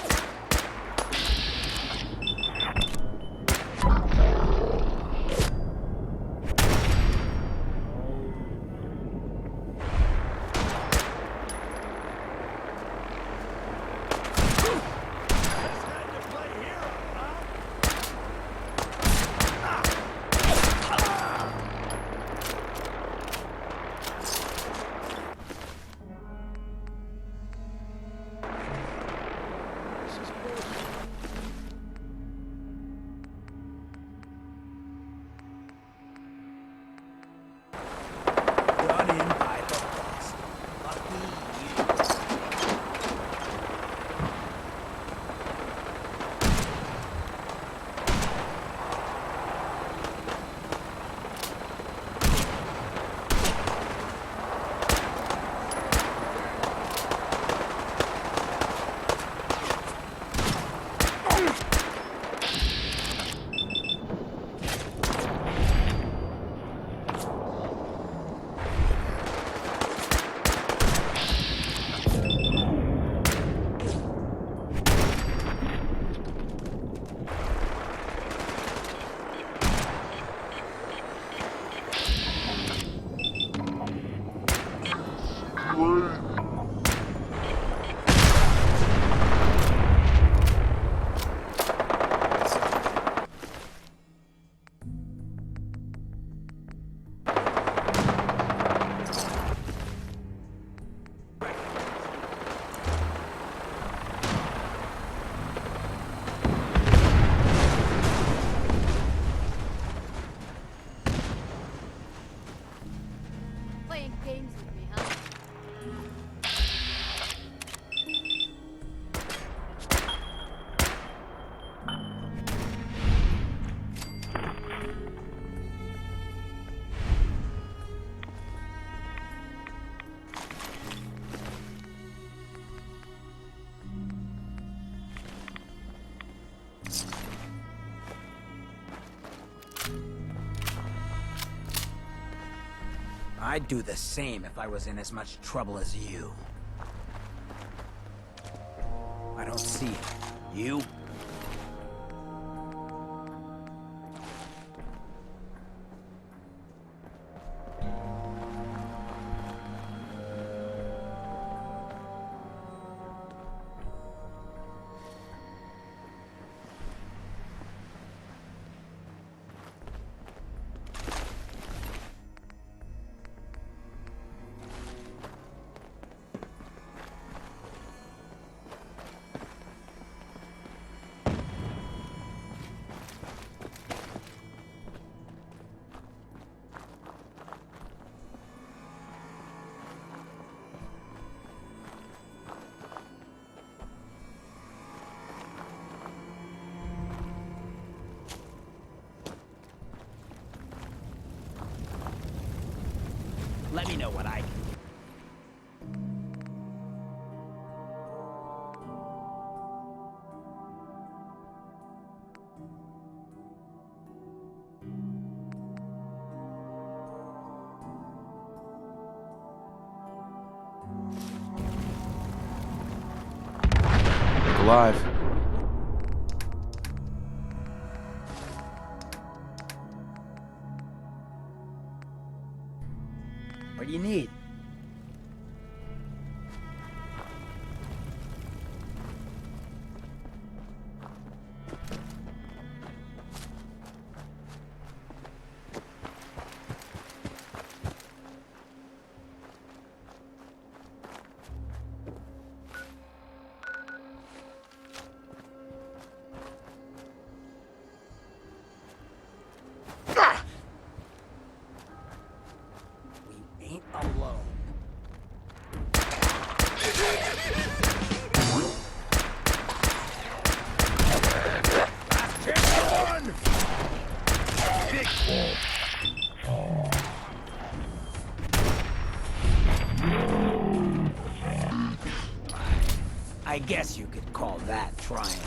Playing games with me, huh?
I'd do the same if I was in as much trouble as you. I don't see it. You? Let me know what I can do.
alive.
What do you need? We ain't alone. I guess you could call that trying.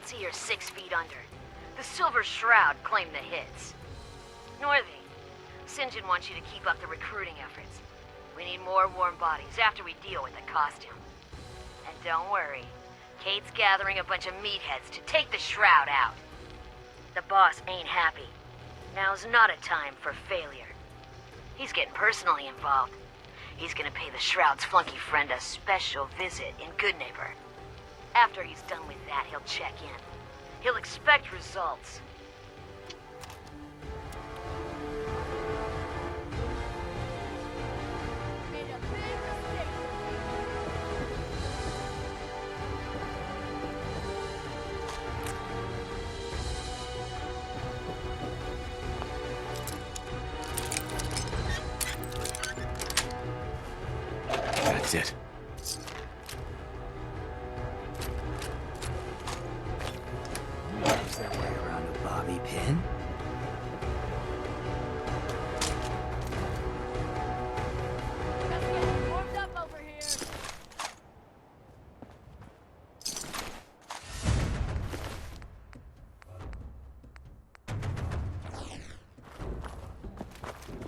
see you're 6 feet under. The Silver Shroud claimed the hits. Northie, St. John wants you to keep up the recruiting efforts. We need more warm bodies after we deal with the costume. And don't worry, Kate's gathering a bunch of meatheads to take the Shroud out. The boss ain't happy. Now's not a time for failure. He's getting personally involved. He's gonna pay the Shroud's flunky friend a special visit in Goodneighbor. After he's done with that, he'll check in. He'll expect results.
That's it.
Is there a way around a bobby pin?
Warmed up over here.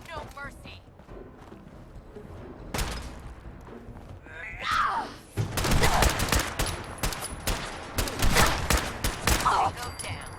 No mercy. Go down.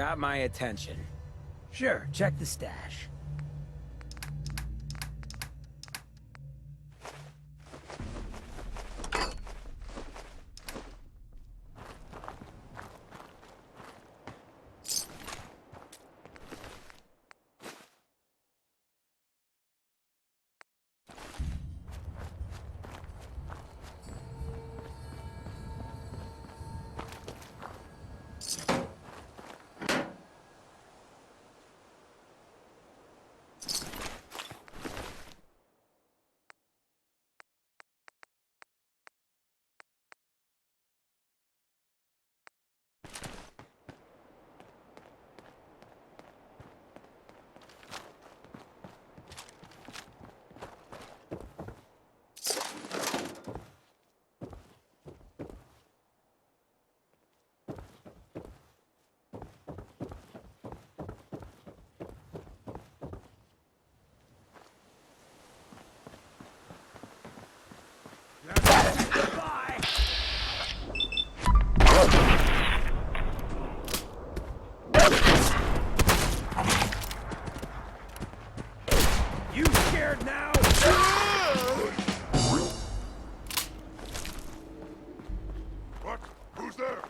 got my attention. Sure, check the stash.
You scared now?
What? Who's there?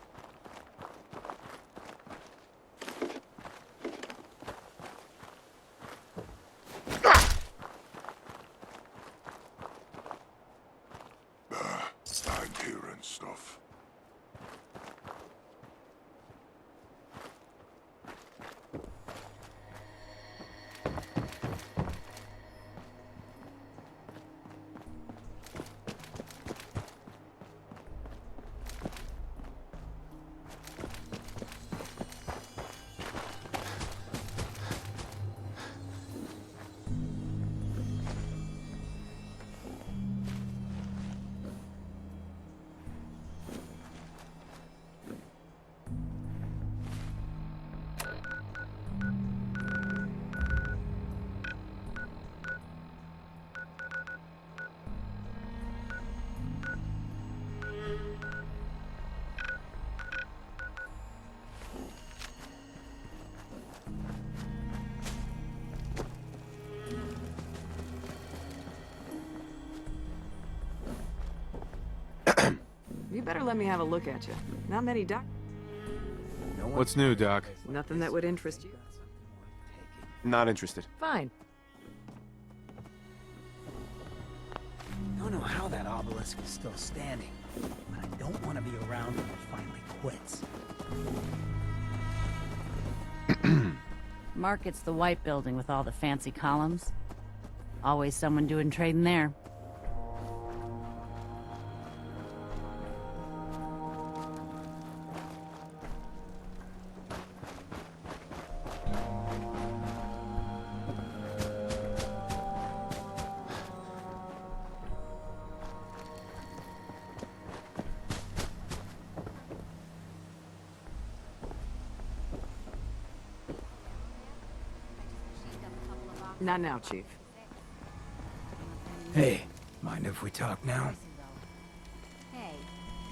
I'm hearing stuff.
You better let me have a look at you. Not many doc...
What's new, Doc?
Nothing that would interest you?
Not interested.
Fine.
Don't know how that obelisk is still standing, but I don't want to be around when it finally quits.
Market's the white building with all the fancy columns. Always someone doing trading there.
Not now, Chief.
Hey, mind if we talk now?
Hey,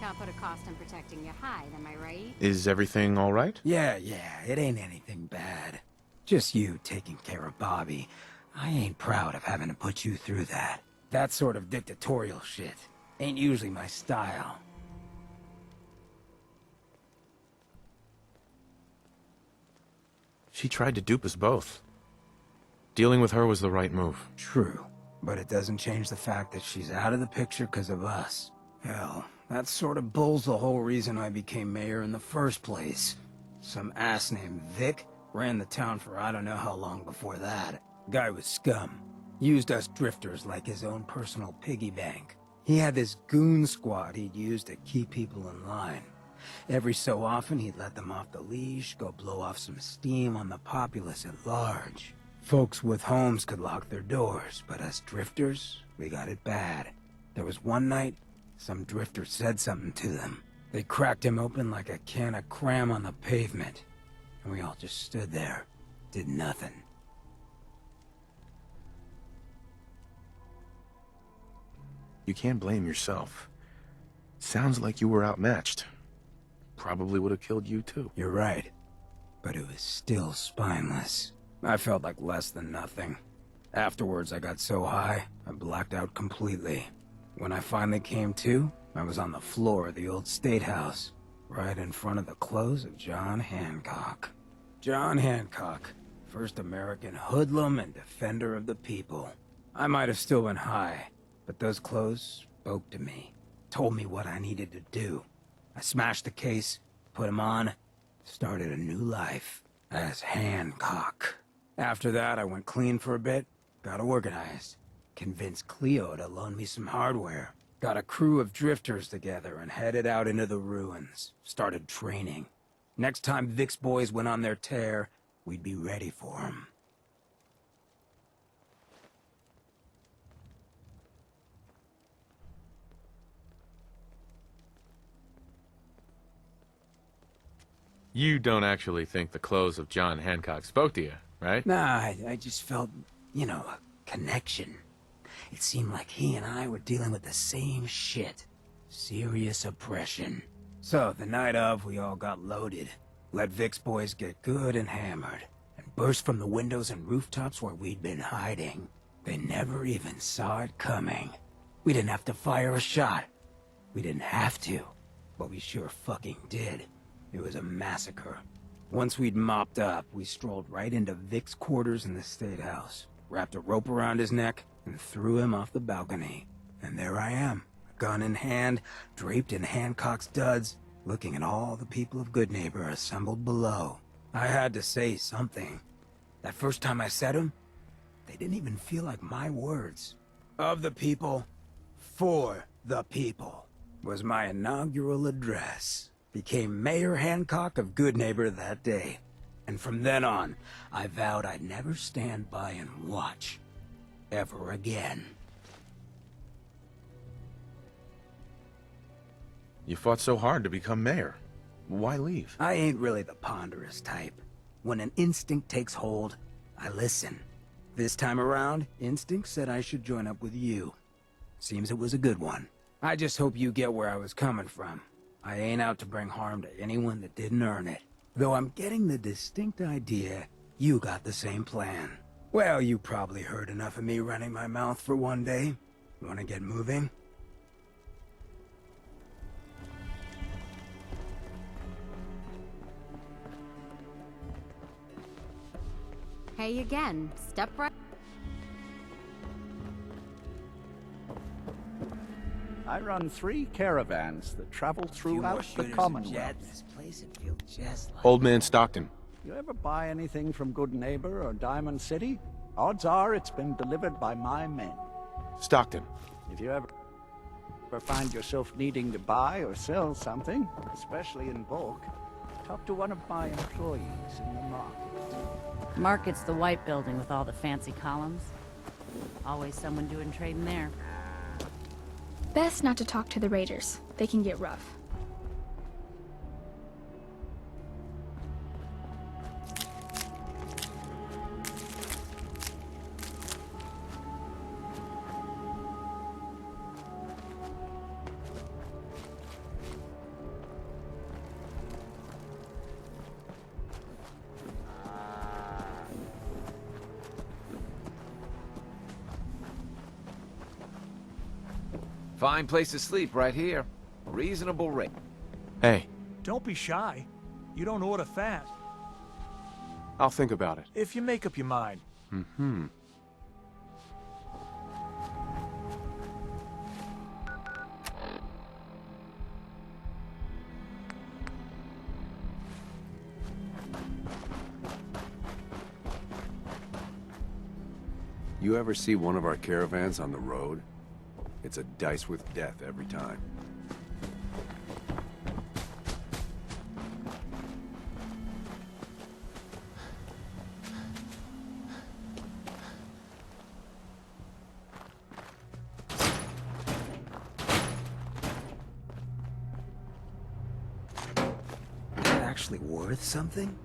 can't put a cost on protecting your hide, am I right?
Is everything all right?
Yeah, it ain't anything bad. Just you taking care of Bobby. I ain't proud of having to put you through that. That sort of dictatorial shit ain't usually my style.
She tried to dupe us both. Dealing with her was the right move.
True, but it doesn't change the fact that she's out of the picture because of us. Hell, that sort of bull's the whole reason I became mayor in the first place. Some ass named Vic ran the town for I don't know how long before that. Guy was scum. Used us drifters like his own personal piggy bank. He had this goon squad he'd use to keep people in line. Every so often he'd let them off the leash, go blow off some steam on the populace at large. Folks with homes could lock their doors, but us drifters, we got it bad. There was one night, some drifter said something to them. They cracked him open like a can of cram on the pavement. And we all just stood there, did nothing.
You can't blame yourself. Sounds like you were outmatched. Probably would have killed you too.
You're right. but it was still spineless. I felt like less than nothing. Afterwards, I got so high, I blacked out completely. When I finally came to, I was on the floor of the old State House, right in front of the clothes of John Hancock. John Hancock, first American hoodlum and defender of the people. I might have still been high, but those clothes spoke to me, told me what I needed to do. I smashed the case, put him on, started a new life as Hancock. After that, I went clean for a bit, got organized, convinced Cleo to loan me some hardware, got a crew of drifters together and headed out into the ruins, started training. Next time Vic's boys went on their tear, we'd be ready for them.
You don't actually think the clothes of John Hancock spoke to you, right?
Nah, I just felt, you know, a connection. It seemed like he and I were dealing with the same shit. Serious oppression. So, the night of, we all got loaded. Let Vic's boys get good and hammered. And burst from the windows and rooftops where we'd been hiding. They never even saw it coming. We didn't have to fire a shot. We didn't have to. But we sure fucking did. It was a massacre. Once we'd mopped up, we strolled right into Vic's quarters in the State House, wrapped a rope around his neck, and threw him off the balcony. And there I am, a gun in hand, draped in Hancock's duds, looking at all the people of Goodneighbor assembled below. I had to say something. That first time I said them, they didn't even feel like my words. Of the people, for the people, was my inaugural address. Became Mayor Hancock of Goodneighbor that day. And from then on, I vowed I'd never stand by and watch. Ever again.
You fought so hard to become mayor. Why leave?
I ain't really the ponderous type. When an instinct takes hold, I listen. This time around, instinct said I should join up with you. Seems it was a good one. I just hope you get where I was coming from. I ain't out to bring harm to anyone that didn't earn it. Though I'm getting the distinct idea you got the same plan. Well, you probably heard enough of me running my mouth for one day. Wanna get moving?
Hey again. Step right.
I run 3 caravans that travel throughout the Commonwealth.
This place would feel just like...
Old Man Stockton.
You ever buy anything from Goodneighbor or Diamond City? Odds are it's been delivered by my men.
Stockton.
If you ever find yourself needing to buy or sell something, especially in bulk, talk to one of my employees in the market.
Market's the white building with all the fancy columns. Always someone doing trading there.
Best not to talk to the raiders. They can get rough.
Fine place to sleep right here. Reasonable rate.
Hey.
Don't be shy. You don't order fast.
I'll think about it.
If you make up your mind.
Mm-hmm.
You ever see one of our caravans on the road? It's a dice with death every time.
Is that actually worth something?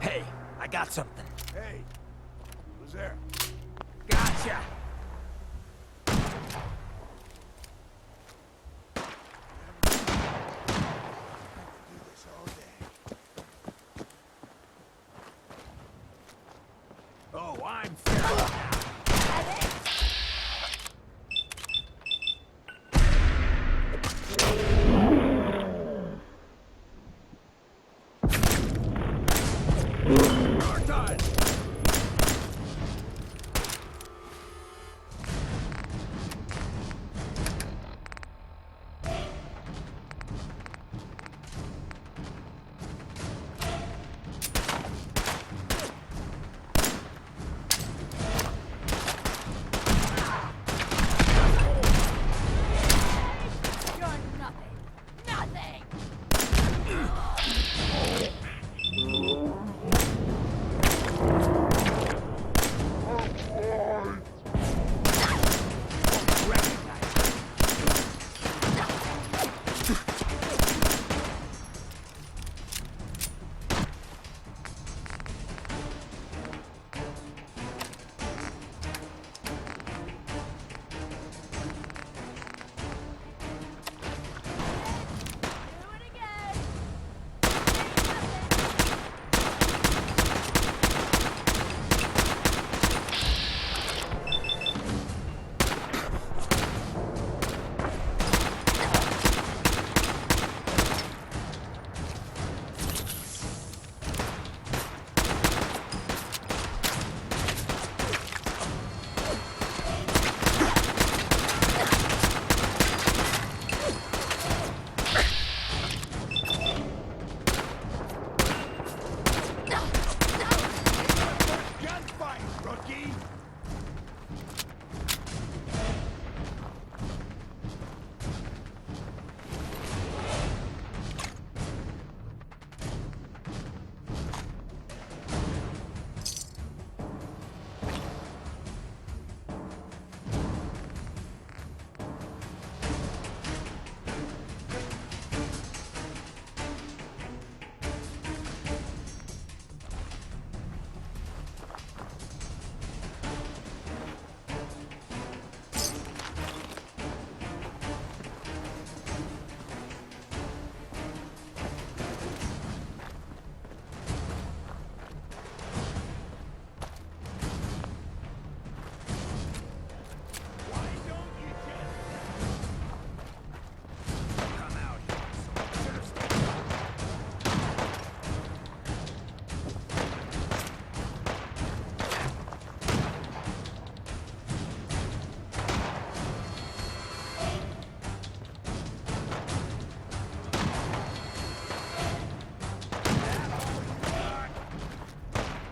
Hey, I got something.
Hey, who's there?
Gotcha! I'm feral now.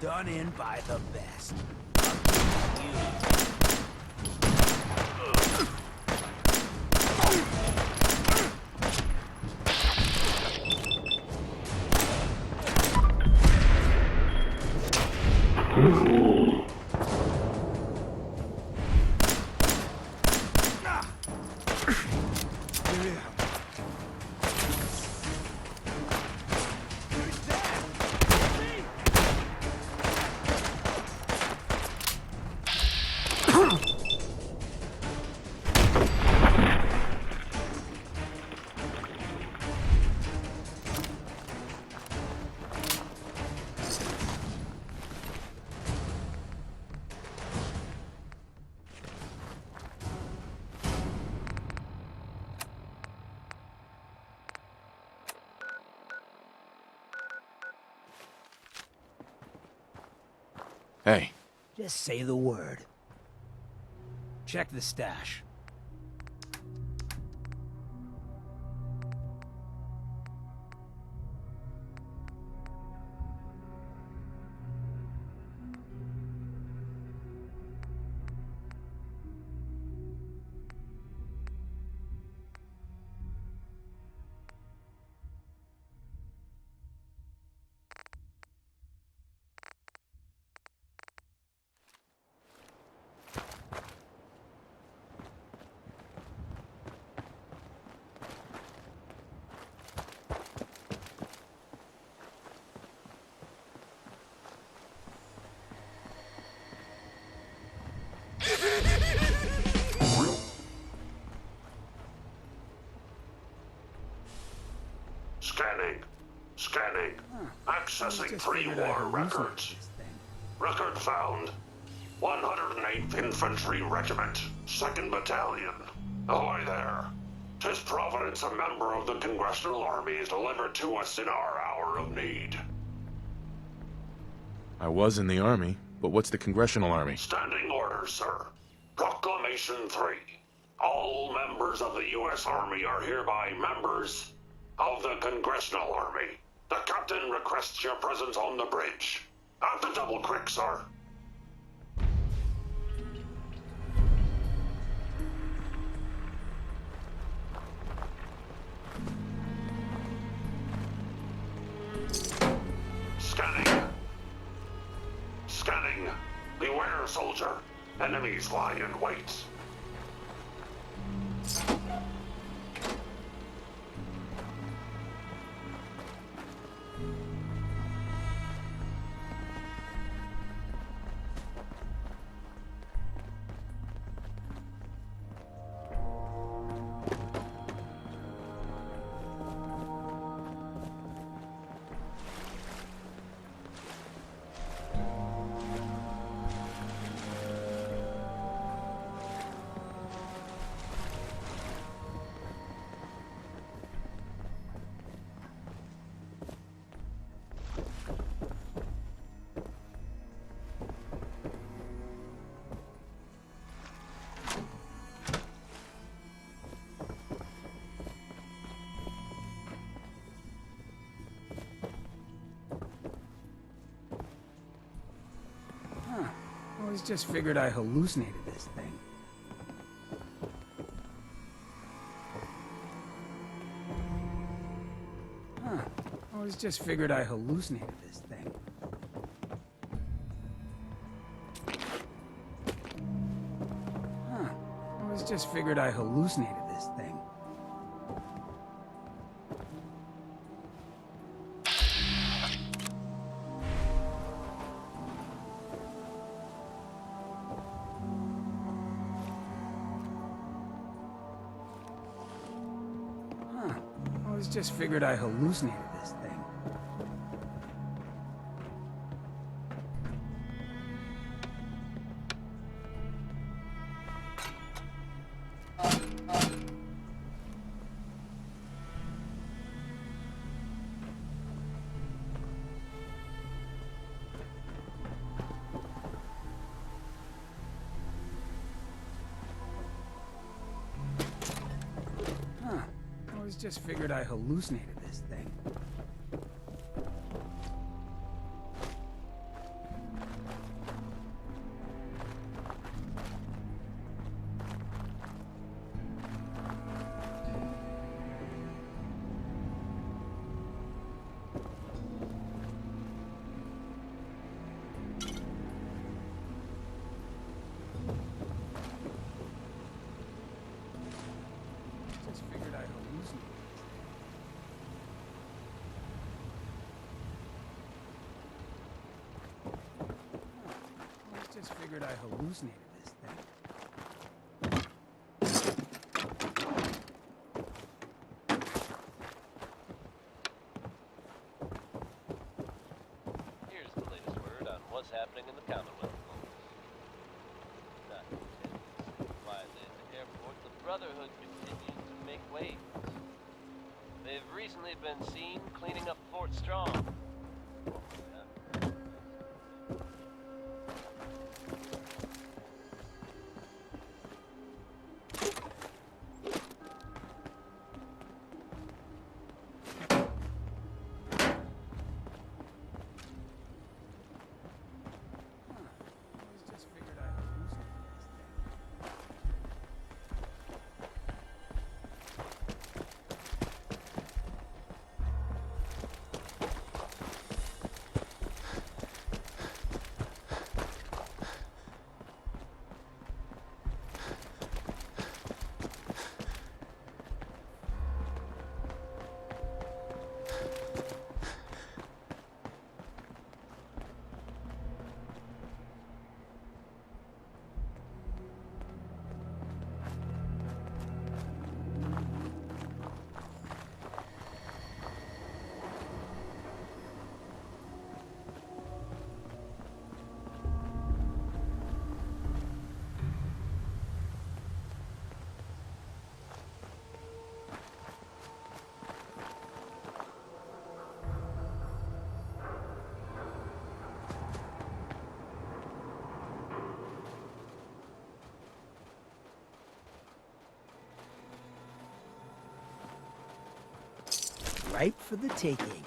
Done in by the best.
Hey.
Just say the word. Check the stash.
Scanning. Scanning. Accessing pre-war records. Record found.
108th Infantry Regiment, 2nd Battalion. Ahoy there. 'Tis Providence, a member of the Congressional Army, is delivered to us in our hour of need.
I was in the Army, but what's the Congressional Army?
Standing orders, sir. Proclamation 3. All members of the U.S. Army are hereby members of the Congressional Army. The captain requests your presence on the bridge. At the Double Creek, sir. Scanning. Scanning. Beware, soldier. Enemies lie in wait.
Always just figured I hallucinated this thing. Always just figured I hallucinated this thing. Always just figured I hallucinated this thing. Always just figured I hallucinated this thing. Just figured I hallucinated this thing. Just figured I hallucinated. Just figured I hallucinated this thing.
Here's the latest word on what's happening in the Commonwealth. Quietly at the airport, the Brotherhood continues to make waves. They've recently been seen cleaning up Fort Strong.
ripe for the taking.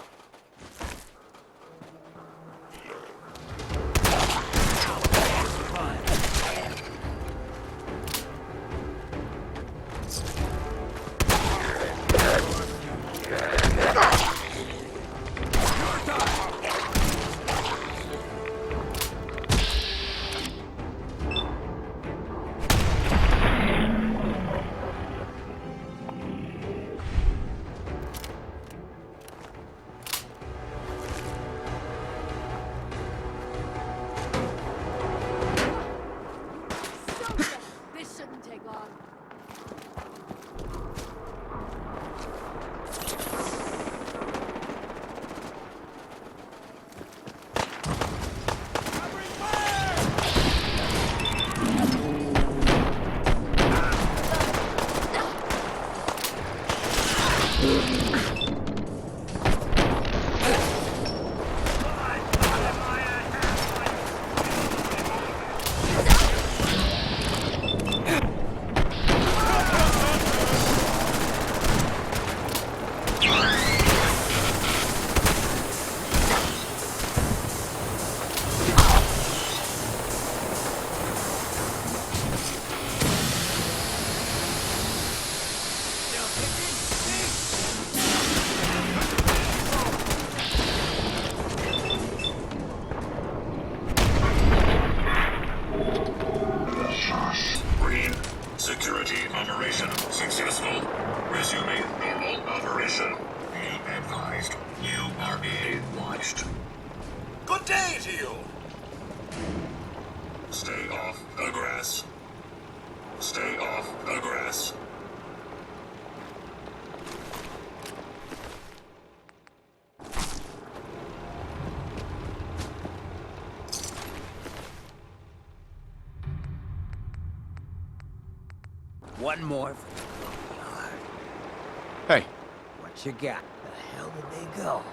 This shouldn't take long.
Green. Security operation successful. Resuming normal operation. Be advised, you are being watched. Good day to you! Stay off the grass. Stay off the grass.
One more.
Hey.
What you got? The hell did they go?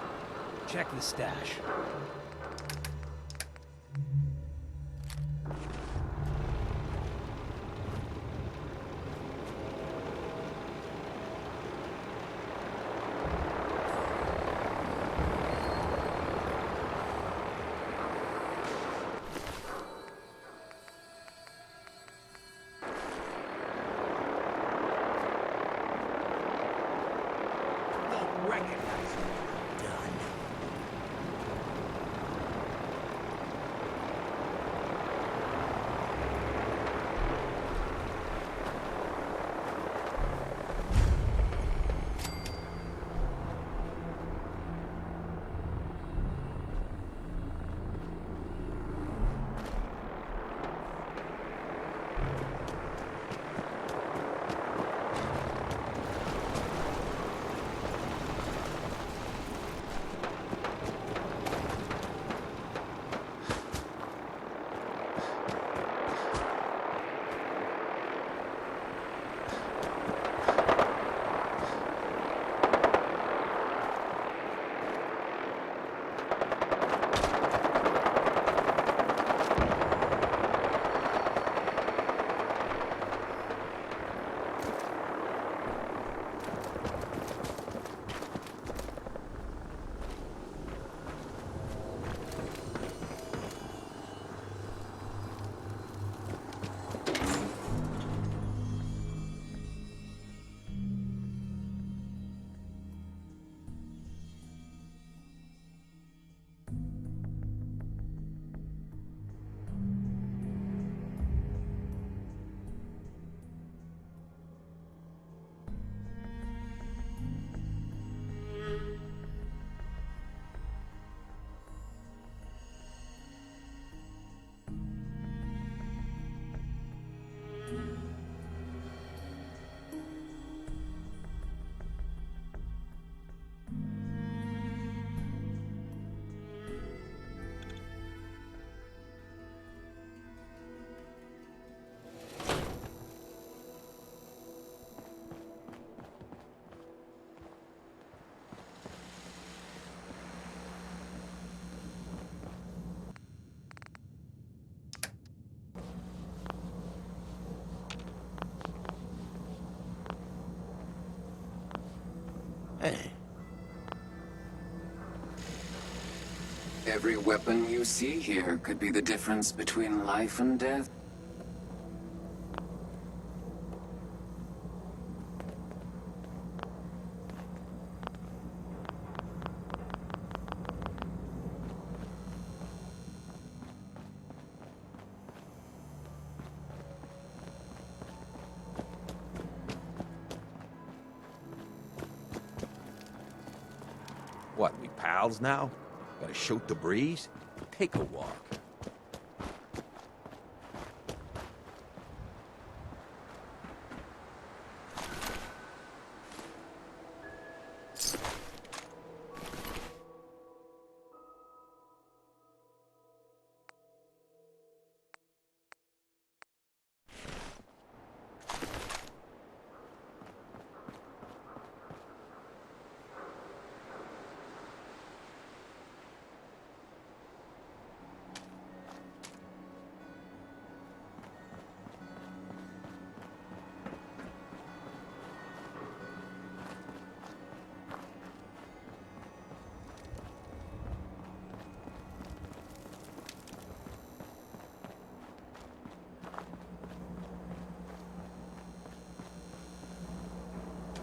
Check the stash.
Every weapon you see here could be the difference between life and death.
What, we pals now? Gotta shoot the breeze? Take a walk.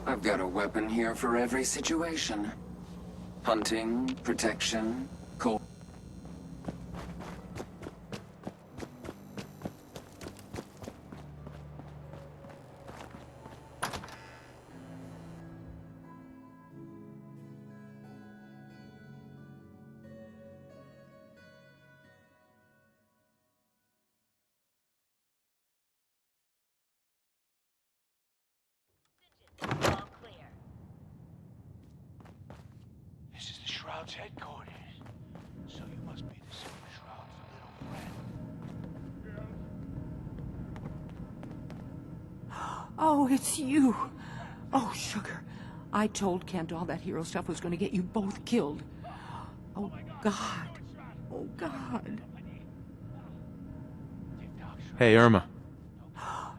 I've got a weapon here for every situation. Hunting, protection, cold.
This is the Shroud's headquarters. So you must be the Silver Shroud's little friend.
Oh, it's you. Oh, sugar. I told Kent all that hero stuff was going to get you both killed. Oh, God. Oh, God.
Hey, Irma.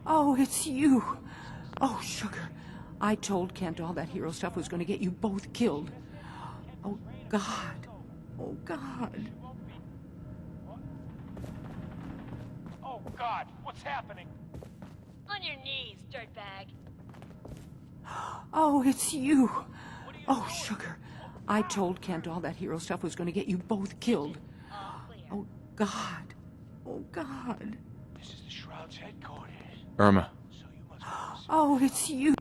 Oh, it's you. Oh, sugar. I told Kent all that hero stuff was going to get you both killed. Oh, God. Oh, God.
Oh, God, what's happening?
On your knees, dirtbag.
Oh, it's you. Oh, sugar. I told Kent all that hero stuff was going to get you both killed. Oh, God. Oh, God.
This is the Shroud's headquarters.
Irma.
Oh, it's you.